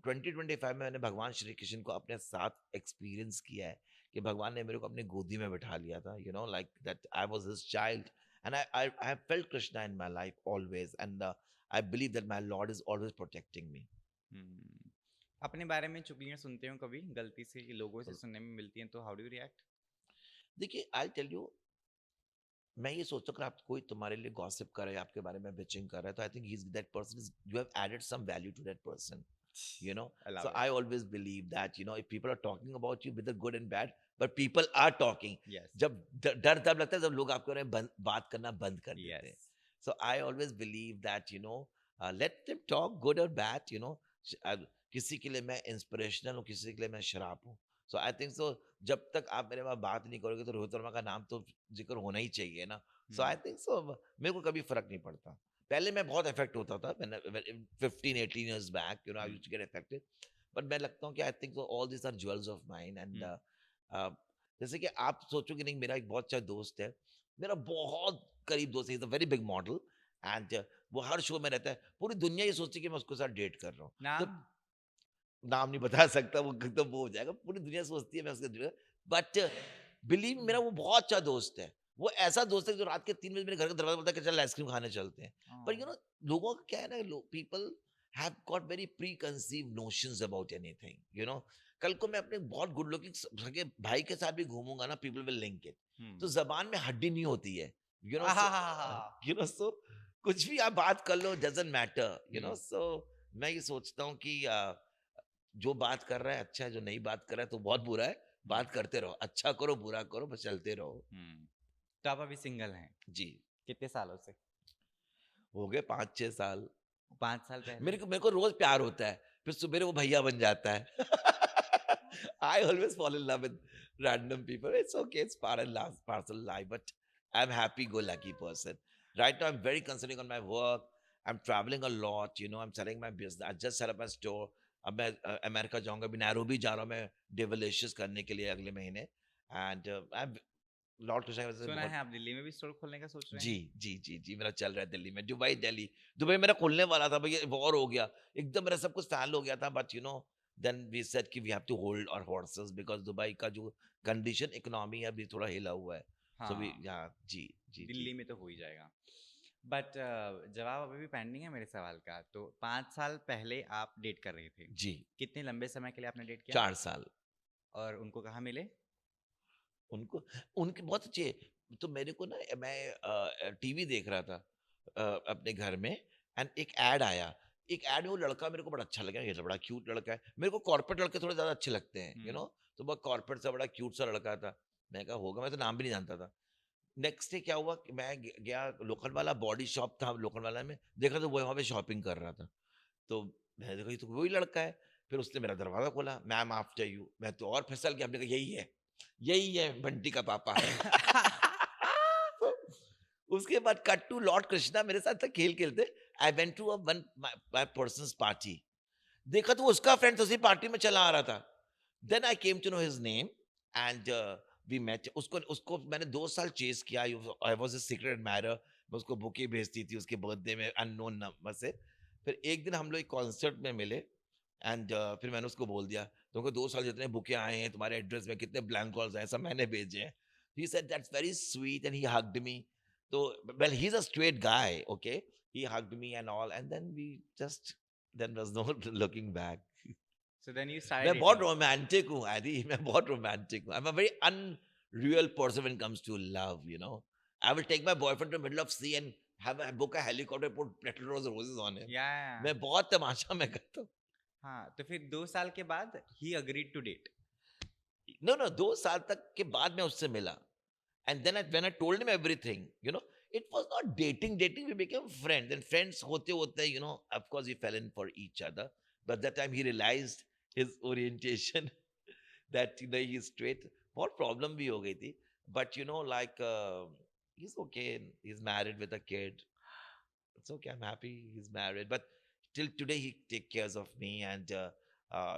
A: 2025 में मैंने भगवान श्री कृष्ण को अपने साथ एक्सपीरियंस किया है कि भगवान ने मेरे को अपनी गोदी में बिठा लिया था, you know, like that I was his child and I have felt Krishna in my life always, and I believe that my Lord is always protecting me.
B: Hmm. अपने बारे में चुगलियां सुनते हो कभी गलती से लोगों से सुनने में मिलती हैं तो हाउ डू यू रिएक्ट?
A: देखिए, आई टेल यू, मैं ये सोचता हूँ अगर आप कोई तुम्हारे लिए गॉसिप कर रहा है, आपके बारे में बिचिंग कर रहा है, तो I think he is that person is, you have added some value to that person, you know.
B: I
A: So
B: love
A: I
B: it.
A: always believe that, you know, if people are talking about you with the good and bad, but people are talking,
B: Yes.
A: जब डर तब लगता है जब लोग आपके बारे में बात करना बंद कर देते हैं।
B: Yes.
A: So I always believe that, you know, let them talk good or bad, you know. किसी के लिए मैं इंस्पिरेशनल हूँ, किसी के लिए मैं शराब हूँ। So I think so, जब तक आप मेरे पास बात नहीं करोगे तो रोहित वर्मा का नाम तो जिक्र होना ही चाहिए ना। So I
B: Hmm.
A: think so, मेरे को कभी फर्क नहीं पड़ता। पहले मैं बहुत इफेक्ट होता था, 15-18 years back, you know, I
B: Hmm.
A: used to get affected, but मैं लगता हूँ कि I think all these are jewels of mine, and
B: Hmm.
A: जैसे कि आप सोचोगे नहीं, मेरा एक बहुत अच्छा दोस्त है, मेरा बहुत करीब दोस्त है, is a very big model, and वो हर शो में रहता है, पूरी दुनिया ये सोचती है कि मैं उसके साथ डेट कर रहा हूँ। तो
B: नाम?
A: नाम नहीं बता सकता, वो एकदम वो हो जाएगा, पूरी दुनिया सोचती है मैं उसके, बट बिलीव मेरा वो बहुत अच्छा दोस्त है। वो ऐसा दोस्त है जो रात के 3 बजे मेरे घर का दरवाजा बोलता है कि चल आइसक्रीम खाने चलते हैं। पर यू
B: Oh.
A: नो, लोगों का क्या है ना, people have got very pre conceive notions about anything, you know. कल को मैं अपने बहुत गुड लुकिंग सगे भाई के साथ भी घूमूंगा ना, people will link it.
B: Hmm.
A: तो जबान में हड्डी नहीं होती है, you know. So
B: Ah.
A: You know, so कुछ भी आप बात कर लो, doesn't matter, you know.
B: Hmm.
A: So मैं ये सोचता हूँ कि जो बात कर रहा है अच्छा है, जो नहीं बात कर रहा है तो बहुत बुरा है।
B: Hmm.
A: बात करते रहो, अच्छा करो बुरा करो, बस चलते रहो।
B: Hmm. तो आप अभी सिंगल हैं
A: जी।
B: कितने सालों से?
A: हो गए 5-6 साल।
B: 5 साल पहले?
A: मेरे को रोज प्यार होता है, फिर सुबह वो भैया बन जाता है। I always fall in love with random people, it's okay, it's part and last parcel life, but I am happy go lucky person. Right now I am very concerning on my work, I am travelling a lot, you know, I am selling my business, I just set up my store. अब मैं America जाऊंगा, अभी Nairobi जा रहा हूँ मैं डिवलिशियस करने के लिए अगले महीने, एंड आई लॉर्ड कृष्णा की वजह से
B: सुना
A: बहुत।
B: है आप दिल्ली में भी स्टोर खोलने का सोच रहे
A: जी,
B: हैं?
A: जी, मेरा चल रहा है दिल्ली में, दुबई, दिल्ली। दुबई मेरा खुलने वाला था भैया, वॉर हो गया। एकदम मेरा सब कुछ फैल हो गया था, but you know, then we said कि we have to hold our horses because Dubai का जो कंडीशन इकोनॉमी है अभी थोड़ा हिला हुआ है। सो वी,
B: हाँ,
A: या जी, जी।
B: दिल्ली में तो हो ही जाएगा। बट जवाब अभी भी पेंडिंग है मेरे सवाल का। तो 5 साल पहले आप डेट कर रहे थे।
A: जी,
B: कितने लंबे समय के लिए आपने डेट किया?
A: 4 साल।
B: और उनको कहाँ मिले?
A: उनको उनके बहुत अच्छे, तो मेरे को ना, मैं टीवी देख रहा था अपने घर में, एंड एक ऐड आया। एक ऐड में वो लड़का मेरे को बड़ा अच्छा लगा, ये तो बड़ा क्यूट लड़का है। मेरे को कॉर्पोरेट लड़के थोड़े ज़्यादा अच्छे लगते हैं, यू नो।
B: हुँ,
A: तो बहुत कॉर्पोरेट सा बड़ा क्यूट सा लड़का था। मैं कहा होगा, मैं तो नाम भी नहीं जानता था। नेक्स्ट डे क्या हुआ कि मैं गया, लोकल वाला बॉडी शॉप था, लोकल वाला में देखा तो वो वहाँ पे शॉपिंग कर रहा था। तो मैंने देखा ये तो वही लड़का है। फिर उसने मेरा दरवाज़ा खोला, मैम आफ्टर यू। मैं तो और फिसल गया, हमने कहा यही है बंटी का पापा। तो उसके बाद कट टू लॉर्ड कृष्णा मेरे साथ था खेल खेलते। I went to one my person's party, देखा तो वो उसका फ्रेंड उसी पार्टी में चला आ रहा था। Then I came to know his name, and we met. उसको उसको मैंने 2 साल चेस किया। I was a secret admirer. मैं उसको बुके भेजती थी उसके बर्थडे में, अननोन नंबर से। फिर एक दिन हम लोग एक कॉन्सर्ट में मिले एंड फिर मैंने उसको बोल दिया तुमको 2 साल जितने बुके आए हैं तुम्हारे एड्रेस में कितने ब्लैंक कॉल्स आए सब मैंने भेजे हैं. He said that's very sweet and he hugged me. तो well he is a straight guy. Okay, he hugged me and all and then we just then was no looking back.
B: So then you started
A: मैं बहुत
B: dating.
A: Romantic हूँ आदि. मैं बहुत romantic हूँ. I'm a very unreal person when it comes to love, you know. I will take my boyfriend to the middle of sea and book a helicopter, put petal roses on him.
B: Yeah.
A: मैं बहुत तमाशा मैं करता हूँ.
B: हाँ, तो फिर 2 साल के बाद he agreed to date.
A: No, 2 साल तक के बाद मैं उससे मिला. And then when I told him everything, you know, it was not dating. We became friends. And friends hote, you know, of course, we fell in for each other. But that time he realized his orientation that you know he's straight. बहुत problem भी हो गई थी. But you know, like he's okay. He's married with a kid. It's okay. I'm happy he's married. But till today he take cares of me. And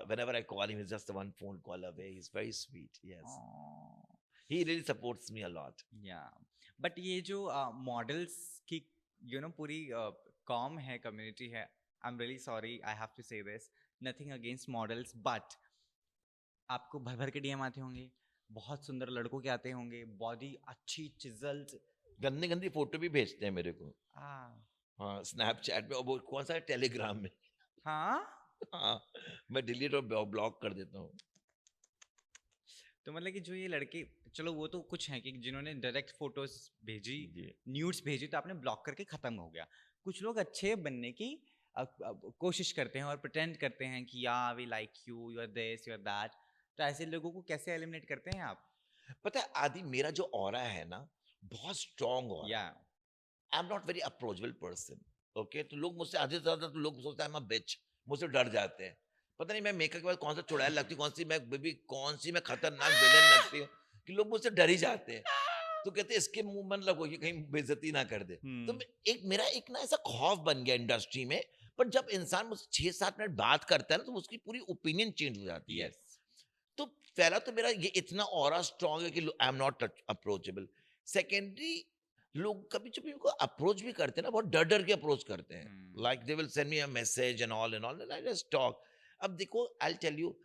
A: whenever I call him, he's just one phone call away. He's very sweet. Yes,
B: Oh.
A: he really supports me a lot.
B: या but ये जो models की पूरी कॉम है, community है, I am really sorry, I have to say this, nothing against models, but आपको भर भर के डीएम आते होंगे, बहुत सुंदर लड़कों के आते होंगे, बॉडी अच्छी चिजल्ड.
A: गंदी गंदी फोटो भी भेजते हैं मेरे को.
B: हाँ.
A: हाँ, स्नैपचैट में. और वो कौन सा है, टेलीग्राम में. हाँ, मैं डिलीट और ब्लॉक कर देता हूँ.
B: तो मतलब कि जो ये लड़के, चलो वो तो कुछ हैं कि जिन्होंने डायरेक्ट फोटोज भेजी,
A: जी.
B: न्यूड्स भेजी, तो आपने ब्लॉक करके खत्म हो गया. कुछ लोग अच्छे बनने की कोशिश करते हैं और प्रिटेंड करते हैं कि या we like you, you are this, you are that. तो ऐसे लोगों को कैसे एलिमिनेट करते हैं आप?
A: पता है आदि, मेरा जो ऑरा है ना, बहुत स्ट्रांग ऑरा.
B: या
A: I am not very approachable person. Okay, तो लोग मुझसे आधे से ज्यादा तो लोग सोचते हैं मैं बिच, मुझसे डर जाते हैं. पता नहीं मैं मेकअप के बाद कौन सा चुड़ैल लगती हूँ, कौन सी मैं खतरनाक विलन लगती हूँ कि लोग मुझसे डर ही जाते हैं. तो कहते हैं इसके मुंह मन लगो, ये कहीं बेइज्जती ना कर दे. तो मेरा एक ना ऐसा खौफ बन गया इंडस्ट्री में. पर जब इंसान मुझसे 6-7 मिनट बात करता है ना, तो उसकी पूरी ओपिनियन चेंज हो जाती है.
B: यस.
A: तो पहला तो मेरा ये इतना ऑरा स्ट्रांग है कि I am not approachable. Secondary, लोग कभी जब इनको अप्रोच भी करते हैं ना, बहुत डर डर के अप्रोच करते हैं. Like they will send me a message and all and I just talk. अब देखो, आई टेल यू,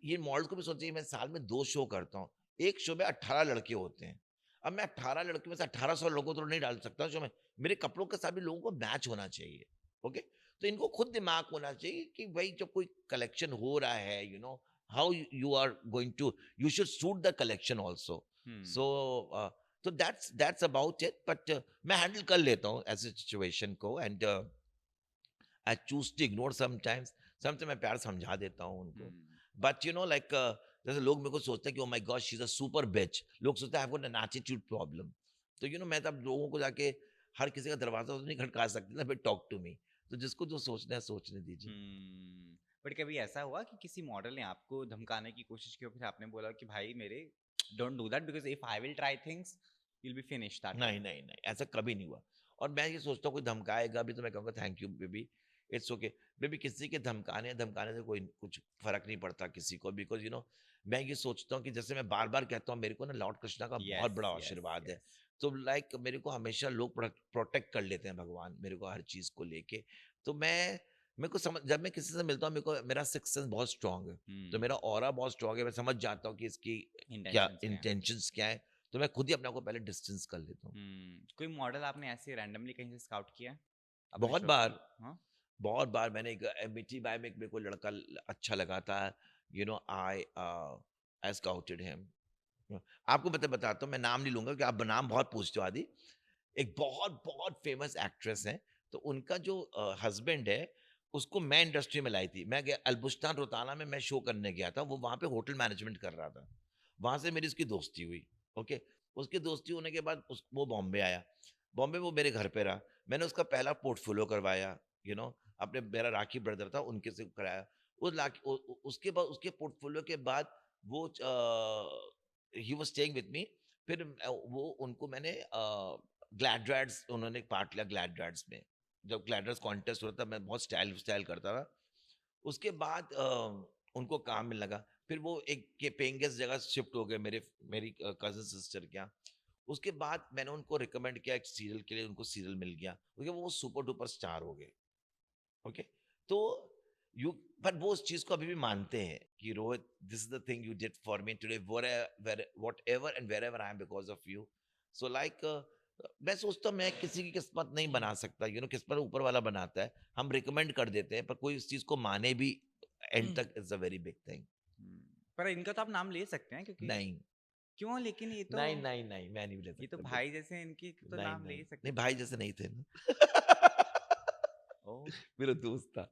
A: ये मॉडल को भी सोचिए, मैं साल में 2 शो करता हूँ. एक शो में 18 लड़के होते हैं. अब मैं 18 लड़के में से 1800 लोगों को तो नहीं डाल सकता शो में. मेरे कपड़ों के साथ भी लोगों को मैच होना चाहिए. ओके, तो इनको खुद दिमाग होना चाहिए कि भाई जब कोई कलेक्शन हो रहा है, you no, how you are going to, you should suit the collection also. So so that's about it. But मैं handle कर लेता हूँ ऐसे situation को. And I choose to ignore sometimes. मैं प्यार समझा देता हूँ उनको. But you know, like जैसे लोग मेरे को सोचते हैं कि oh my gosh, she's a super bitch. लोग सोचते हैं I've got an attitude problem. तो you know, मैं तब लोगों को जाके हर किसी का दरवाजा तो नहीं खटका सकती ना, फिर talk to me. तो जिसको जो सोचना है सोचने दीजिए.
B: बट कभी ऐसा हुआ कि किसी मॉडल ने आपको धमकाने की कोशिश की और फिर आपने बोला कि भाई मेरे, don't do that because if I will try things you will be finish that?
A: नहीं, ऐसा कभी नहीं हुआ. और मैं ये सोचता हूँ कोई धमकाएगा भी तो मैं कहूँगा thank you baby, it's okay. Baby किसी के धमकाने से कोई कुछ फर्क नहीं पड़ता किसी को. बिकॉज यू नो, मैं ये सोचता हूँ कि जैसे मैं बार बार कहता हूँ, मेरे को ना लॉर्ड कृष्णा का बहुत बड़ा आशीर्वाद है. तो लाइक मेरे को हमेशा लोग प्रोटेक्ट कर लेते हैं भगवान, मेरे को हर चीज को लेके. तो मेरे को समझ, जब मैं किसी से मिलता हूँ, मेरे को मेरा सिक्स सेंस बहुत स्ट्रांग है. तो मेरा ऑरा बहुत स्ट्रांग है. मैं समझ जाता हूँ कि इसकी क्या इंटेंशंस क्या है. तो मैं खुद ही अपने को पहले डिस्टेंस कर लेता हूँ.
B: कोई मॉडल आपने ऐसे रैंडमली कहीं से स्काउट किया?
A: बहुत बार मैंने एक मिठी बाय में मेरे को लड़का अच्छा लगा था. You know, I scouted him. आपको बताता हूँ, मैं नाम नहीं लूंगा कि आप नाम बहुत पूछते हो आदि. एक बहुत बहुत फेमस एक्ट्रेस है. तो उनका जो हस्बैंड है, उसको मैं इंडस्ट्री में लाई थी. मैं गया अल्बुस्तान रोताना में, मैं शो करने गया था. वो वहाँ पे होटल मैनेजमेंट कर रहा था. वहाँ से मेरी उसकी दोस्ती हुई. ओके, उसकी दोस्ती होने के बाद वो बॉम्बे आया. बॉम्बे वो मेरे घर पे रहा. मैंने उसका पहला पोर्टफोलियो करवाया. यू नो, अपने मेरा राखी ब्रदर था, उनके से कराया. उसके बाद उसके पोर्टफोलियो के बाद वो he was staying with me. फिर वो उनको मैंने ग्लैड्राड्स, उन्होंने पार्ट लिया ग्लैड्राड्स में. जब ग्लैडर्स कॉन्टेस्ट होता था, मैं बहुत स्टाइल करता था. उसके बाद उनको काम मिलने लगा. फिर वो एक के पेइंग गेस्ट जगह शिफ्ट हो गए मेरी कजन सिस्टर के यहाँ. उसके बाद मैंने उनको रिकमेंड किया एक सीरियल के लिए, उनको सीरियल मिल गया. क्योंकि वो सुपर डुपर स्टार हो गए. ओके तो यू पर वो उस चीज को अभी भी मानते हैं कि Rohit this is the thing you did for me today whatever and wherever I am because of you so like मैं सोचता हूँ मैं किसी की किस्मत नहीं बना सकता किस्मत ऊपर वाला बनाता है हम रिकमेंड कर देते हैं पर कोई उस चीज को माने भी एंड तक is a very big thing
B: पर इनका तो आप नाम ले सकते हैं क्योंकि
A: नहीं
B: क्यों, लेकिन ये तो
A: नहीं नहीं नहीं मैं नहीं ले
B: ये तो
A: सकता
B: भाई जैसे हैं, इनकी तो
A: नहीं
B: नाम
A: नहीं
B: ले सकते
A: नहीं
B: हैं।
A: भाई जैसे नहीं थे ना
B: ओ
A: मेरा दोस्त था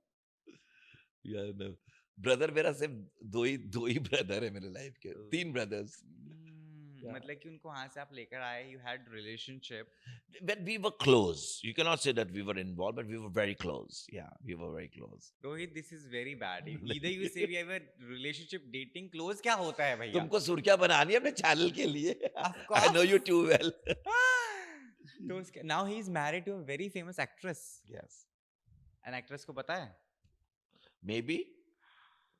A: यार ना ब्रदर मेरा सिर्फ दो ही ब्रदर है मेरे लाइफ के
B: ओ,
A: 3 ब्रदर्स
B: मतलब कि उनको वहां से आप लेकर आए, you had relationship.
A: when we were close you cannot say that we were involved but we were very close yeah we were very close
B: Rohit this is very bad, either you say we have a relationship, dating, close क्या होता है भैया?
A: तुमको सुर्खियां बनानी है अपने channel के लिए
B: Of
A: I know you
B: course.
A: too well
B: तो उसके now he is married to a very famous actress,
A: yes
B: an actress को पता है?
A: maybe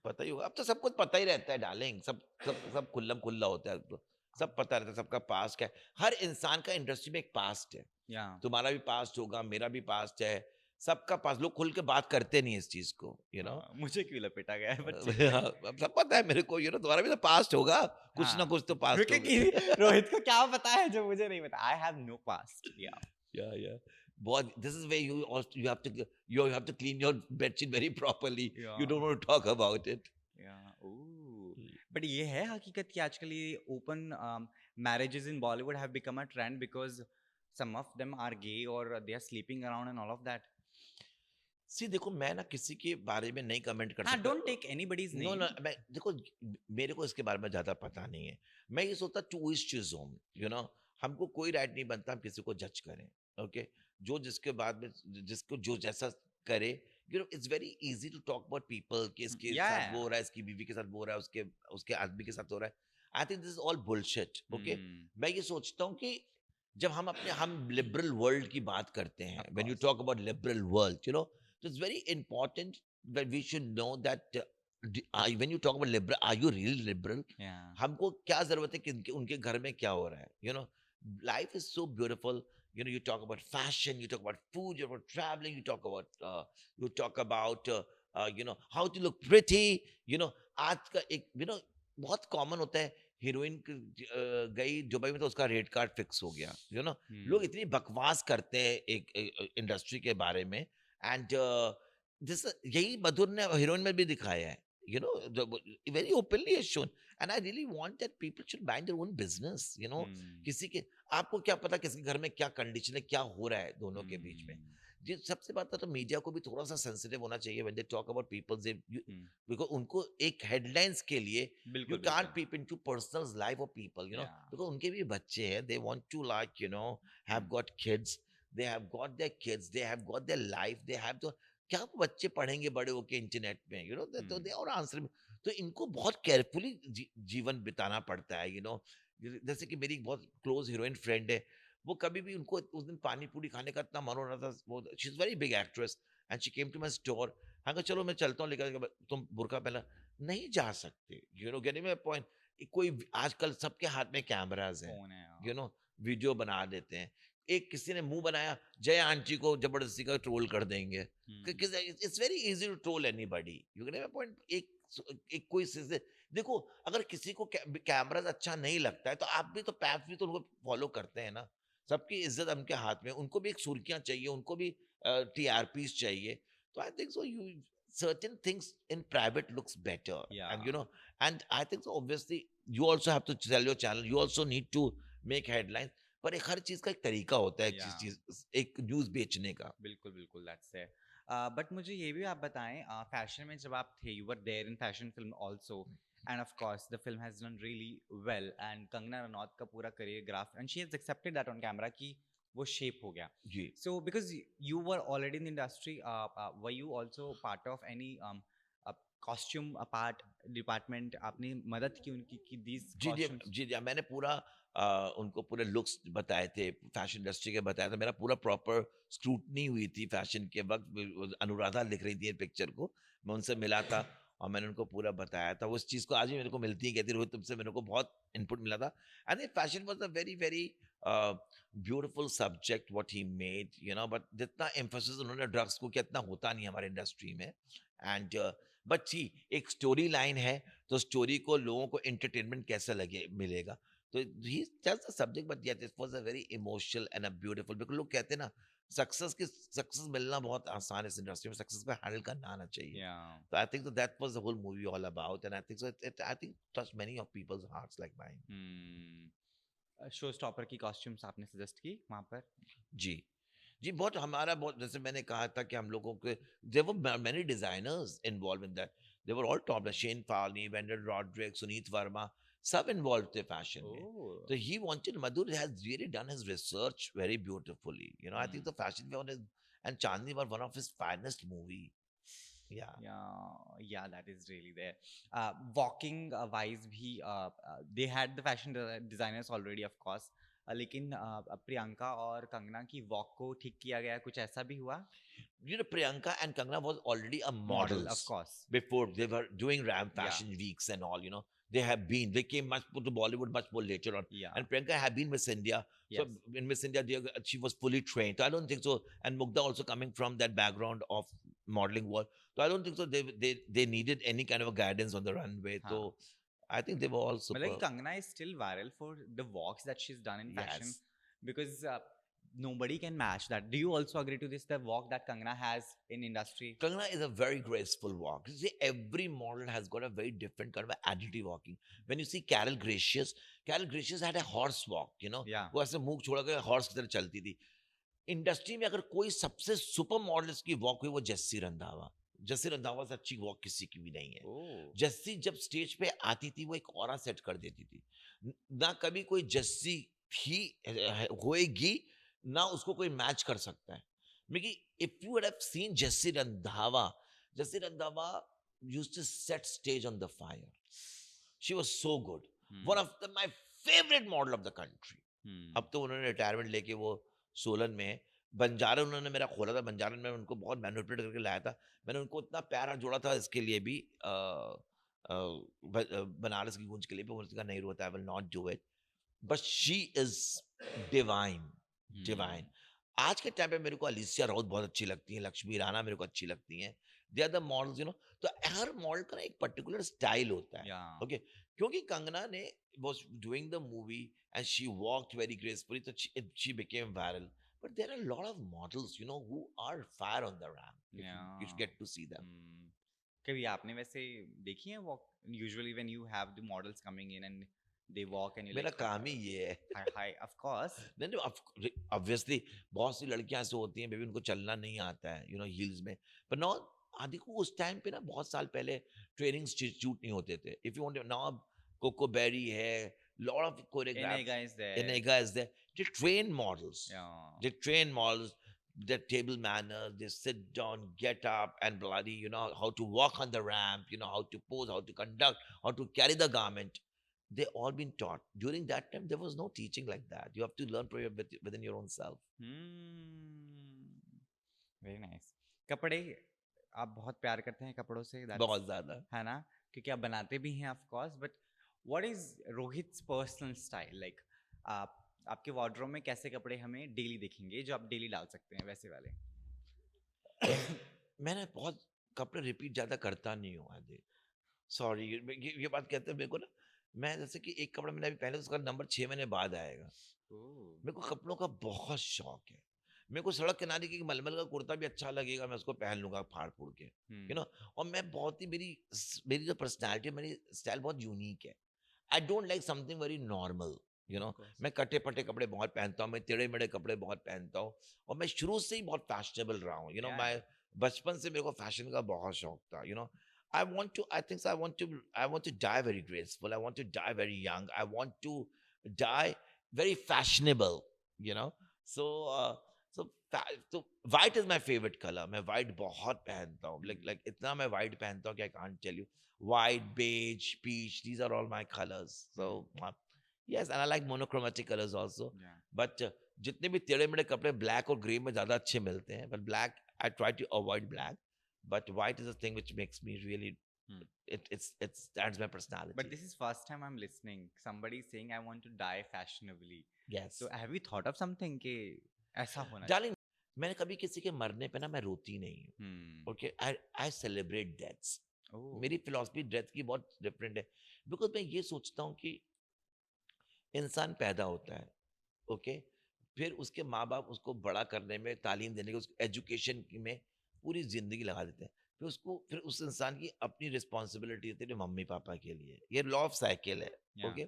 A: पता ही होगा अब तो सब कुछ पता ही रहता है डार्लिंग सब खुल्लम खुल्ला होता है अब तो सब पता रहता है सबका पास्ट क्या है हर इंसान का इंडस्ट्री में एक पास्ट है
B: या
A: तुम्हारा भी पास्ट होगा मेरा भी पास्ट है सबका पास्ट लोग खुल के बात करते नहीं इस चीज को
B: मुझे क्यों लपेटा गया है बच्चे
A: हाँ, अब सब पता है मेरे को तुम्हारा भी तो पास्ट होगा कुछ ना
B: हाँ।
A: कुछ तो पास्ट
B: क्योंकि
A: होगा
B: रोहित को क्या पता है जो मुझे नहीं पता? I have no past. या
A: yeah बहुत this is where you have to you have to clean your bedsheet very properly you don't want to talk about it
B: या बट ये है हकीकत कि आजकल ये open marriages in Bollywood have become a trend because some of them are gay और they are sleeping around and all of that.
A: See देखो मैं ना किसी के बारे में नहीं कमेंट कर
B: हाँ,
A: सकता
B: don't take anybody's
A: no
B: name.
A: No मैं देखो मेरे को इसके बारे में ज्यादा पता नहीं है मैं ये सोचता टू इज चीज होम हमको कोई राइट नहीं बनता हम किसी को जज करें ओके जो जिसके बाद में जिसको जो जैसा करे it's very easy to talk about people कि इसके साथ वो हो रहा है इसकी बीवी के साथ वो हो रहा है उसके उसके आदमी के साथ हो रहा है I think this is all bullshit okay मैं ये सोचता हूँ कि जब हम लिबरल वर्ल्ड की बात करते हैं when you talk about liberal world तो it's very important that we should know that when you talk about liberal are you really liberal हमको क्या जरूरत है कि उनके घर में क्या हो रहा है life is so beautiful you talk about fashion you talk about food you talk about traveling you talk about how to look pretty आज का एक बहुत कॉमन होता है हीरोइन गई दुबई में तो उसका रेड कार्ड फिक्स हो गया लोग इतनी बकवास करते हैं एक इंडस्ट्री के बारे में एंड यही मधुर ने हीरोइन में भी दिखाया है very openly is shown and I really want that people should mind their own business किसी के आपको क्या पता किसके घर में क्या कंडीशन है क्या हो रहा है दोनों के बीच में जी सबसे बात तो मीडिया को भी थोड़ा सा सेंसिटिव होना चाहिए when they talk about people's because उनको एक हेडलाइंस के लिए you can't peep into personal life of people because उनके भी बच्चे हैं they want to like have got kids they have got their kids they have got their life they have the क्या वो बच्चे पढ़ेंगे बड़े होके इंटरनेट में तो दे और आंसर तो इनको बहुत केयरफुली जीवन बिताना पड़ता है जैसे कि मेरी बहुत क्लोज हीरोइन फ्रेंड है वो कभी भी उनको उस दिन पानी पूरी खाने का इतना मन हो रहा था वो she is very big actress and she came to my store हाँ कहा चलो मैं चलता हूँ लेकर तुम बुरका पहना नहीं जा सकते गेटिंग माय पॉइंट कोई आजकल सबके हाथ में कैमराज हैं वीडियो बना देते हैं एक किसी ने मुंह बनाया जय आंटी को जबरदस्ती का ट्रोल कर देंगे it's very easy to troll anybody you get my point एक कोई देखो अगर किसी को कैमरा अच्छा नहीं लगता है तो आप भी तो पैफ भी तो उनको फॉलो करते हैं ना सबकी इज्जत उनके हाथ में उनको भी एक सुर्खियां चाहिए उनको भी टीआरपीस चाहिए तो I think so you certain things in private looks better and I think so obviously you also have to tell your channel you also need to make headlines पर एक हर चीज का एक तरीका होता है चीज एक न्यूज बेचने का
B: बिल्कुल बिल्कुल दैट्स इट बट मुझे ये भी आप बताएं फैशन में जब आप थे you were there in fashion film also and of course the film has done really well and Kangana Ranaut का पूरा career graph and she has accepted that on camera कि वो शेप हो गया
A: जी
B: so because you were already in the industry were you also part of any costume part department आपने मदद की उनकी कि दीज
A: जी मैंने पूरा उनको पूरे लुक्स बताए थे फैशन इंडस्ट्री के बताया था मेरा पूरा प्रॉपर स्क्रूटनी हुई थी फैशन के वक्त अनुराधा लिख रही थी पिक्चर को मैं उनसे मिला था और मैंने उनको पूरा बताया था उस चीज़ को आज भी मेरे को मिलती है कहती रोहित तुमसे मेरे को बहुत इनपुट मिला था and fashion was a very very beautiful subject what he made, you know, but जितना एम्फोसिस उन्होंने ड्रग्स को किया, इतना होता नहीं हमारे इंडस्ट्री में. एंड बट सी, एक स्टोरी लाइन है, तो स्टोरी को लोगों को एंटरटेनमेंट कैसे लगे मिलेगा. तो ही just the subject, but yet it was a very emotional and a beautiful, because लोग कहते हैं ना, सक्सेस मिलना बहुत आसान है इस इंडस्ट्री में, सक्सेस को हैंडल करना आना चाहिए.
B: Yeah.
A: So I think that was the whole movie all about, and I think so. I think touched many of people's hearts like mine.
B: Hmm. Show stopper की कॉस्ट्यूम्स आपने suggest की वहाँ पर?
A: जी, जी, बहुत हमारा बहुत, जैसे मैंने कहा था कि हम लोगों के, there were many designers involved in that. They were all top. Shane Fowley, Wendell Roderick, Suneet Verma, सब involved थे fashion में.
B: Oh.
A: So he wanted, Madhur has really done his research very beautifully. You know, I think the fashion film is, and Chandni were one of his finest movie. Yeah.
B: Yeah, that is really there. Walking wise भी they had the fashion designers already of course. लेकिन प्रियंका और कंगना की walk को ठीक किया गया, कुछ ऐसा भी हुआ?
A: You know, Priyanka and Kangana was already a
B: Model, of
A: models
B: course.
A: before they were doing Ram
B: Yeah.
A: Fashion Weeks and all. You know, they came much to Bollywood much more later on.
B: Yeah.
A: And Priyanka had been Miss India,
B: Yes.
A: so in Miss India she was fully trained. So I don't think so. And Mugdha also coming from that background of modeling world, so I don't think so. They needed any kind of a guidance on the runway.
B: हाँ.
A: So I think they were all super.
B: मतलब कि Kangana is still viral for the walks that she's done in fashion,
A: Yes.
B: because nobody can match that. Do you also agree to this, the walk that Kangana has in industry?
A: Kangana is a very graceful walk. You see, every model has got a very different kind of attitude walking. When you see Carol Gracious had a horse walk, you know.
B: Yeah.
A: वो ऐसे मुंह छोड़ा के horse की तरह चलती थी. Industry में अगर कोई सबसे सुपर मॉडल्स की वॉक हुई, वो जस्सी रंधावा. जस्सी रंधावा से अच्छी वॉक किसी की भी नहीं है.
B: Oh.
A: जस्सी जब स्टेज पे आती थी, वो एक ऑरा सेट कर देती थी. ना कभी कोई जस्सी थी होएगी, ना उसको कोई मैच कर सकता है. Mickey, if you would have seen Jessie Randhawa used to set stage on the fire. She was so good. One of my favorite model of the country. अब तो उन्होंने रिटायरमेंट लेके वो सोलन में है. बंजारन उन्होंने मेरा खोला था. बंजारन में उनको बहुत मैनिपुलेट करके लाया था. मैंने उनको इतना प्यारा जोड़ा था इसके लिए भी, बनारस की गूंज के लिए भी. उन्होंने कहा नहीं रोता, I will not do it. But she is divine. आज के टाइम पे मेरे को अलिसिया राउत बहुत अच्छी लगती है, लक्ष्मी राणा मेरे को अच्छी लगती हैं. They are the models, you know. तो हर मॉडल का ना एक पर्टिकुलर स्टाइल होता है.
B: Yeah.
A: ओके, क्योंकि कंगना ने was doing the movie and she walked very gracefully, so she became viral. But there are a lot of models, you know, who are fire on the ramp. You
B: Yeah.
A: get to see them.
B: कभी आपने वैसे देखी है walk? Usually when you have the models coming in and they walk and you
A: मेरा
B: like,
A: काम ही ये है.
B: hi, of course.
A: नहीं, ऑब्वियसली बहुत सी लड़कियां ऐसे होती हैं बेबी, उनको चलना नहीं आता है, यू नो, हील्स में. पर नो, आदि को उस टाइम पे ना बहुत साल पहले ट्रेनिंग इंस्टीट्यूट नहीं होते थे. If you want now, coco berry है, lot of choreograph.
B: Enega is there.
A: Enega is there. They train models.
B: Yeah.
A: They train models. Their table manners. They sit down, get up, and bloody, you know, how to walk on the ramp. You know, how to pose, how to conduct, how to carry the garment. They all been taught. During that time, there was no teaching like that. You have to learn within your own self.
B: Very nice. कपड़े आप बहुत प्यार करते हैं कपड़ों से,
A: बहुत ज्यादा.
B: है ना, क्योंकि आप बनाते भी हैं of course. But what is Rohit's personal style? Like आपके वार्डरोब में कैसे कपड़े हमें डेली देखेंगे जो आप डेली डाल सकते हैं, वैसे वाले?
A: मैंने बहुत कपड़े रिपीट ज्यादा करता नहीं हूँ. आदि सॉरी, ये बात कहते हैं मेरे को ना, मैं जैसे कि एक कपड़ा मैंने अभी पहले, उसका नंबर 6 महीने बाद आएगा. मेरे को कपड़ों का बहुत शौक है. मेरे को सड़क किनारे की मलमल का कुर्ता भी अच्छा लगेगा, मैं उसको पहन लूंगा फाड़ फूड़ के, यू नो. और मैं बहुत ही, मेरी जो पर्सनैलिटी है, मेरी स्टाइल बहुत यूनिक है. I don't like something very normal, you know. मैं कटे पटे कपड़े बहुत पहनता हूँ, मैं टेढ़े मेढ़े कपड़े बहुत पहनता हूँ. और मैं शुरू से ही बहुत फैशनेबल रहा हूँ, यू नो. मैं बचपन से मेरे को फैशन का बहुत शौक था, you know. I want to die very graceful. I want to die very young. I want to die very fashionable, you know. So white is my favorite color. मैं white बहुत पहनता हूँ. Like इतना मैं white पहनता हूँ कि I can't tell you. White, beige, peach, these are all my colors. So yes, and I like monochromatic colors also.
B: Yeah.
A: But जितने भी टेढ़े मेढ़े कपड़े black और grey में ज़्यादा अच्छे मिलते हैं. But black, I try to avoid black. But white is a thing which makes me really, it stands my personality.
B: But this is first time I'm listening somebody saying I want to die fashionably.
A: Yes
B: So have you thought of something कि ऐसा होना
A: darling, मैंने कभी किसी के मरने पे ना मैं रोती नहीं हूँ.
B: चाहिए?
A: Okay, I I celebrate deaths.
B: Oh
A: मेरी फिलॉसफी डेथ की बहुत डिफरेंट है. बिकॉज मैं ये सोचता हूँ कि इंसान पैदा होता है, ओके, फिर उसके माँ बाप उसको बड़ा करने में, तालीम देने के, उसको एजुकेशन में पूरी जिंदगी लगा देते हैं. फिर उस इंसान की अपनी रिस्पॉन्सिबिलिटी होती है मम्मी पापा के लिए. ये लॉ ऑफ साइकिल है.
B: Yeah.
A: ओके,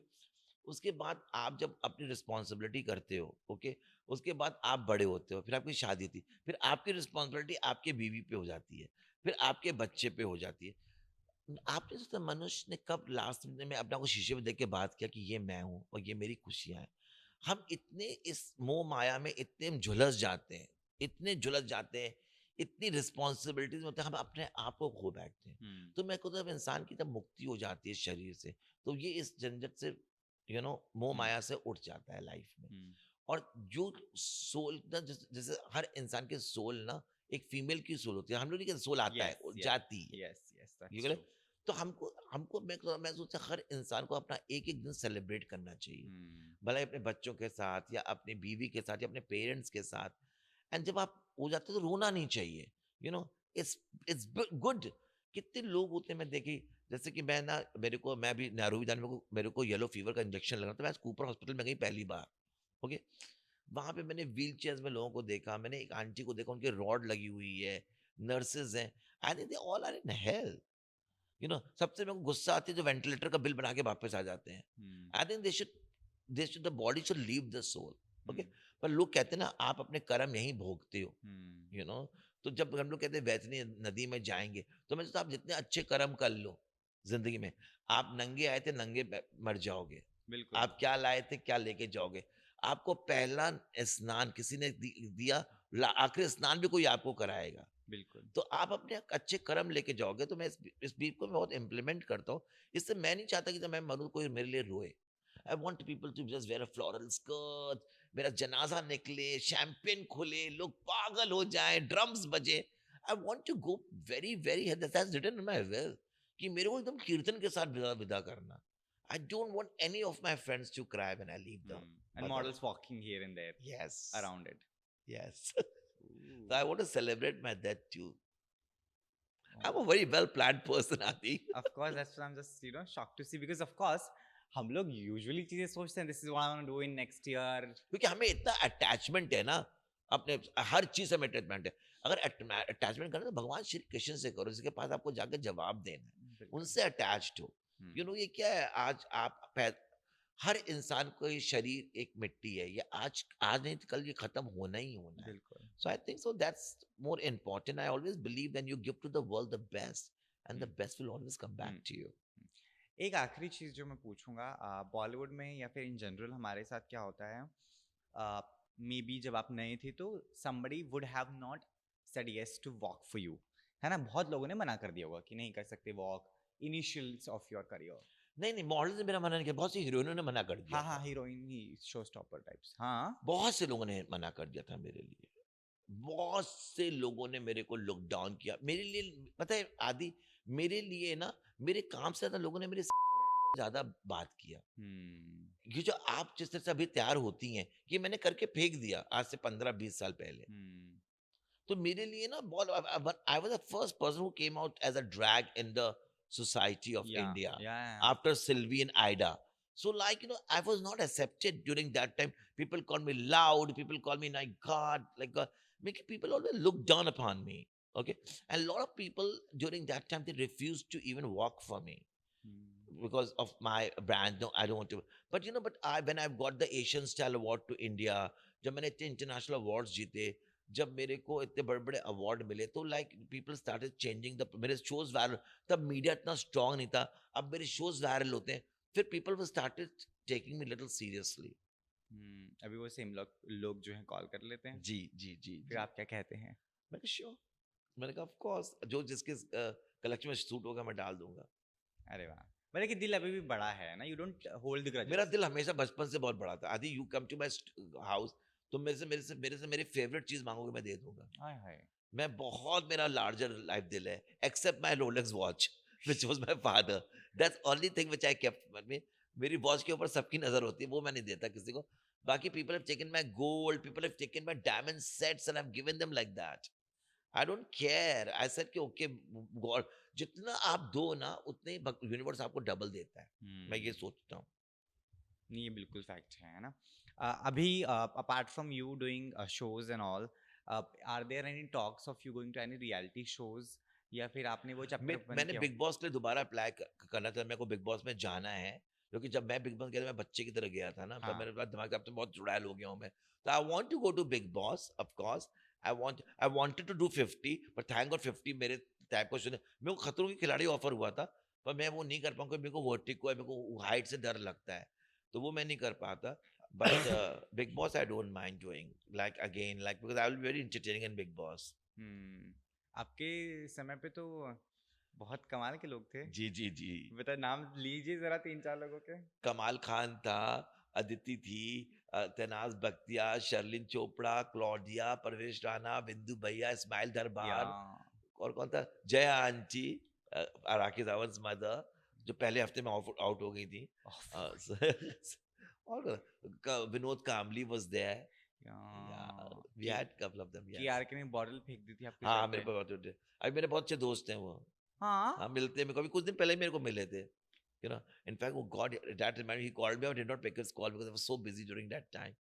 A: उसके बाद आप जब अपनी रिस्पॉन्सिबिलिटी करते हो, ओके, उसके बाद आप बड़े होते हो, फिर आपकी शादी होती है, फिर आपकी रिस्पॉन्सिबिलिटी आपके बीवी पे हो जाती है, फिर आपके बच्चे पे हो जाती है. आपने सोचा मनुष्य ने कब लास्ट में अपना को शीशे में देख के बात किया कि ये मैं हूँ और ये मेरी खुशियाँ हैं? हम इतने इस मोह माया में इतने झुलस जाते हैं, इतने झुलस जाते हैं, इतनी रिस्पॉन्सिबिलिटीज होते हैं, हम अपने आप को खो बैठते हैं.
B: Hmm.
A: तो मैं कहता हूँ जब इंसान की जब मुक्ति हो जाती है शरीर से, तो ये इस झंझट से मोह
B: Hmm.
A: माया से उठ जाता है लाइफ में.
B: Hmm.
A: और जो सोल ना, जैसे हर इंसान के सोल ना एक फीमेल की सोल होती है, हम लोग नहीं कहते सोल आता है,
B: Yes,
A: वो
B: yes,
A: जाती है.
B: yes, yes,
A: ये
B: that's
A: करे,
B: true.
A: तो हमको हमको मैं सोचता हूँ हर इंसान को अपना एक एक दिन सेलिब्रेट करना चाहिए,
B: Hmm.
A: भले अपने बच्चों के साथ या अपनी बीवी के साथ या अपने पेरेंट्स के साथ. एंड जब आप हो जाते हो तो रोना नहीं चाहिए. You know it's it's good. कितने लोग होते हैं मैं देखी, जैसे कि मैं भी नेहरू जाने मेरे को येलो फीवर का इंजेक्शन लगा, तो मैं कूपर हॉस्पिटल में गई पहली बार. ओके, वहां पे मैंने व्हील चेयर्स में लोगों को देखा, मैंने एक आंटी को देखा, उनके रॉड लगी हुई है, नर्सेज हैं. I think they all are in hell. सबसे मेरे को गुस्सा आती है जो वेंटिलेटर का बिल बना के वापस आ जाते हैं.
B: Hmm.
A: I think the body should leave the soul. Okay,
B: Hmm.
A: पर लोग कहते हैं ना आप अपने कर्म यहीं भोगते हो.
B: Hmm.
A: यू नो तो जब हम लोग कहते हैं वैतनी नदी में जाएंगे, तो मैं सोचता आप जितने अच्छे कर्म कर लो जिंदगी में, आप नंगे आए थे नंगे मर जाओगे.
B: बिल्कुल.
A: आप क्या लाए थे क्या लेके जाओगे. आपको पहला स्नान किसी ने दिया, आखिरी स्नान भी कोई आपको कराएगा.
B: बिल्कुल.
A: तो आप अपने अच्छे कर्म लेके जाओगे. तो मैं इस बीफ को मैं बहुत इम्प्लीमेंट करता हूँ. इससे मैं नहीं चाहता कि जब मैं मरूं कोई मेरे लिए रोए. I want people to just wear a floral skirt, मेरा जनाजा निकले, शैंपेन खुले, लोग पागल हो जाएं, ड्रम्स बजे. I want to go very very written in my will कि मेरे को एकदम कीर्तन के साथ विदा विदा करना. I don't want any of my friends to cry when I leave
B: Hmm.
A: The.
B: And models walking here and there
A: Yes.
B: around it.
A: Yes.
B: Ooh.
A: So I want to celebrate my death too. I'm
B: Oh.
A: a very well planned person, Adi.
B: Of course, that's what I'm just shocked to see because of course हम लोग usually चीजें सोचते हैं this is what I want to do in next year.
A: क्योंकि हमें इतना attachment है ना, अपने हर चीज से हमें अटैचमेंट है. अगर अटैचमेंट करना तो भगवान श्री कृष्ण से करो, जिसके पास आपको जाकर जवाब देना है,
B: बिल्कुल.
A: उनसे अटैच्ड हो.
B: Hmm.
A: ये क्या है, आज हर इंसान को ये शरीर एक मिट्टी है, ये आज नहीं तो कल ये खत्म होना ही होना है.
B: बिल्कुल.
A: So I think so that's more important. I always believe when you give to the world the best, and the
B: Hmm.
A: best will always come back
B: Hmm.
A: to you.
B: एक आखिरी चीज जो मैं पूछूंगा, बॉलीवुड में या फिर इन जनरल हमारे साथ क्या होता है, मे बी जब आप नए थे तो somebody would have not said yes to walk for you, है ना. बहुत लोगों ने मना कर दिया होगा कि नहीं कर सकते walk initials of your career.
A: नहीं मॉडल ने मेरा मना नहीं किया, बहुत सी हीरोइनों ने मना कर दिया
B: हाँ हाँ,
A: था.
B: हीरोइन ही शो स्टॉपर टाइप्स. हाँ.
A: बहुत से लोगों ने मना कर दिया था मेरे लिए. बहुत से लोगों ने मेरे को लुक डाउन किया. मेरे लिए पता है आदि, मेरे लिए ना मेरे काम से ज्यादा लोगों ने मेरे ज्यादा बात किया.
B: Hmm.
A: ये जो आप जिस तरह से अभी तैयार होती हैं, ये मैंने करके फेंक दिया आज से 15-20 साल पहले.
B: Hmm.
A: तो मेरे लिए ना बहुत, I was the first person who came out as a drag in the society of
B: Yeah.
A: India
B: Yeah.
A: after Sylvie and Ida. So I was not accepted during that time. People called me loud. People called me, my God, like making people always look down upon me. Okay, and a lot of people during that time they refused to even walk for me
B: Hmm.
A: because of my brand. No, I don't want to. But but when I got the Asian Style Award to India, जब मैंने इतने international awards जीते, जब मेरे को इतने बड़े बड़े अवार्ड मिले, तो like people started changing the, मेरे शोज वायरल. तब मीडिया इतना स्ट्रांग नहीं था, अब मेरे शोज वायरल होते हैं, फिर पीपल वो started taking me little seriously.
B: अभी वो सेम लोग जो हैं कॉल कर लेते हैं,
A: जी जी जी
B: फिर आप क्या कहते हैं?
A: मैं कहा श्योर. मैंने कहा ऑफ कोर्स, जो जिसके कलेक्शन में सूट होगा मैं डाल दूंगा.
B: अरे वाह. मतलब कि दिल अभी भी बड़ा है ना, यू डोंट होल्ड द
A: मेरा
B: ग्रजेस.
A: दिल हमेशा बचपन से बहुत बड़ा था. आदि you come to my house, तो मेरे फेवरेट चीज मांगोगे मैं दे दूंगा.
B: हाय हाय.
A: मैं बहुत, मेरा लार्जर लाइफ दिल है, except my Rolex watch which was my father. That's only thing which I kept. मेरी वॉच के ऊपर सबकी नजर होती है, वो मैं नहीं देता किसी को. बाकी people have taken my gold, people have taken my diamond sets and I've given them like that. I don't care. I said कि okay, God, जितना आप दो ना उतने ही यूनिवर्स आपको डबल देता है. मैं ये सोचता हूँ.
B: नहीं, ये बिल्कुल फैक्ट है ना? अभी apart from you doing shows and all, are there any talks of you going to any reality shows, या फिर आपने वो चैप्टर बंद
A: मैंने
B: किया?
A: बिग बॉस के लिए दोबारा अप्लाई करना था. मेरे को बिग बॉस में जाना है क्योंकि जब मैं बिग बॉस गया था मैं बच्चे की तरह गया था ना. तो
B: हाँ।
A: मेरे पास दिमाग से अब तो बहुत चुड़ैल हो गया हूँ मैं. तो I want to go to Bigg Boss of course. I wanted to do 50 but thank God 50 मेरे टाइप को सुने. मेरे को खतरों के खिलाड़ी ऑफर हुआ था पर मैं वो नहीं कर पाऊंगा. मेरे को वर्टिको है, मेरे को हाइट से डर लगता है तो वो मैं नहीं कर पाता. But big boss I don't mind doing like again like because I will be very entertaining in big boss.
B: आपके समय पे तो बहुत कमाल के लोग थे।
A: जी जी जी.
B: बता, नाम लीजिए जरा 3-4 लोगों के।
A: कमाल खान था, अदिति थी, तनाज बख्तियार, शर्लिन चोपड़ा, क्लॉडिया, परवेश राणा, बिंदु भैया, इस्माइल
B: या
A: दरबार और कौन था, जया आंटी, राखी रावत मदर जो पहले हफ्ते में आउट हो गई थी. और Vinod Kambli was there. We had couple of them.
B: कि
A: यस.
B: आर के ने बॉटल फेंक दी थी आपके
A: हाँ
B: सर
A: मेरे
B: पे।
A: पे बहुत अभी मेरे बहुत अच्छे दोस्त हैं वो.
B: हाँ।
A: हाँ मिलते हैं मेरे को. अभी कुछ दिन पहले ही मेरे को मिले थे. You know, in fact, oh God, that reminded me, he called me, I did not pick his call because I was so busy during that time.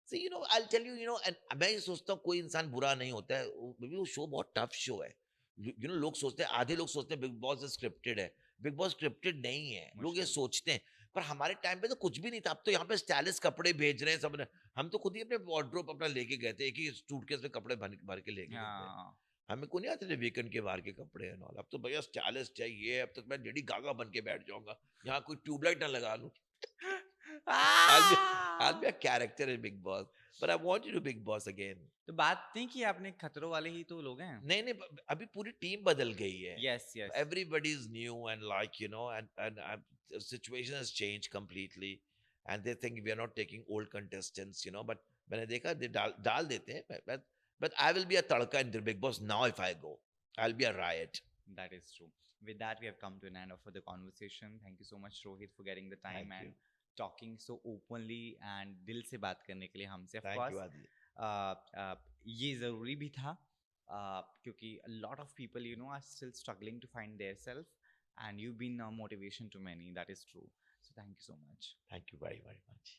A: So, you know, I'll tell you, you know, and मैं ये सोचता हूँ कोई इंसान बुरा नहीं होता है. वो शो बहुत टफ शो है. You know, लोग सोचते हैं, आधे लोग सोचते हैं बिग बॉस स्क्रिप्टेड है. बिग बॉस स्क्रिप्टेड नहीं है. लोग ये
B: मुश्किल।
A: सोचते हैं. पर हमारे टाइम पे तो कुछ भी नहीं था. अब तो यहाँ पे स्टाइलिश कपड़े भेज रहे हैं सब. हम तो खुद ही अपने वार्डरोब अपना लेके गए थे. एक ही सूटकेस में कपड़े भर के लेके गए थे.
B: हाँ।
A: हमें को नहीं आते थे वीकेंड के बाहर के कपड़े एंड ऑल. अब तो भैया स्टाइलिश चाहिए. अब तक मैं लेडी गागा बन के बैठ जाऊंगा. यहाँ कोई ट्यूबलाइट ना लगा लूं. I'll be a character in Big Boss, but I want you to Big Boss again.
B: तो बात नहीं की आपने, खतरों वाले ही तो लोग हैं।
A: नहीं नहीं अभी पूरी टीम बदल गई है.
B: Yes yes.
A: Everybody is new and like you know and the situation has changed completely and they think we are not taking old contestants, you know. But मैंने देखा डाल देते हैं. But I will be a tadka in the Big Boss now if I go. I'll be a riot.
B: That is true. With that, we have come to an end of the conversation. Thank you so much, Rohit, for getting the time
A: Thank
B: and
A: you.
B: talking so openly and दिल से बात करने के लिए हमसे. Of
A: Thank
B: course,
A: you Adi.
B: ये ज़रूरी भी था, क्योंकि a lot of people, you know, are still struggling to find their self, and you've been a motivation to many. That is true. So thank you so much.
A: Thank you very very much.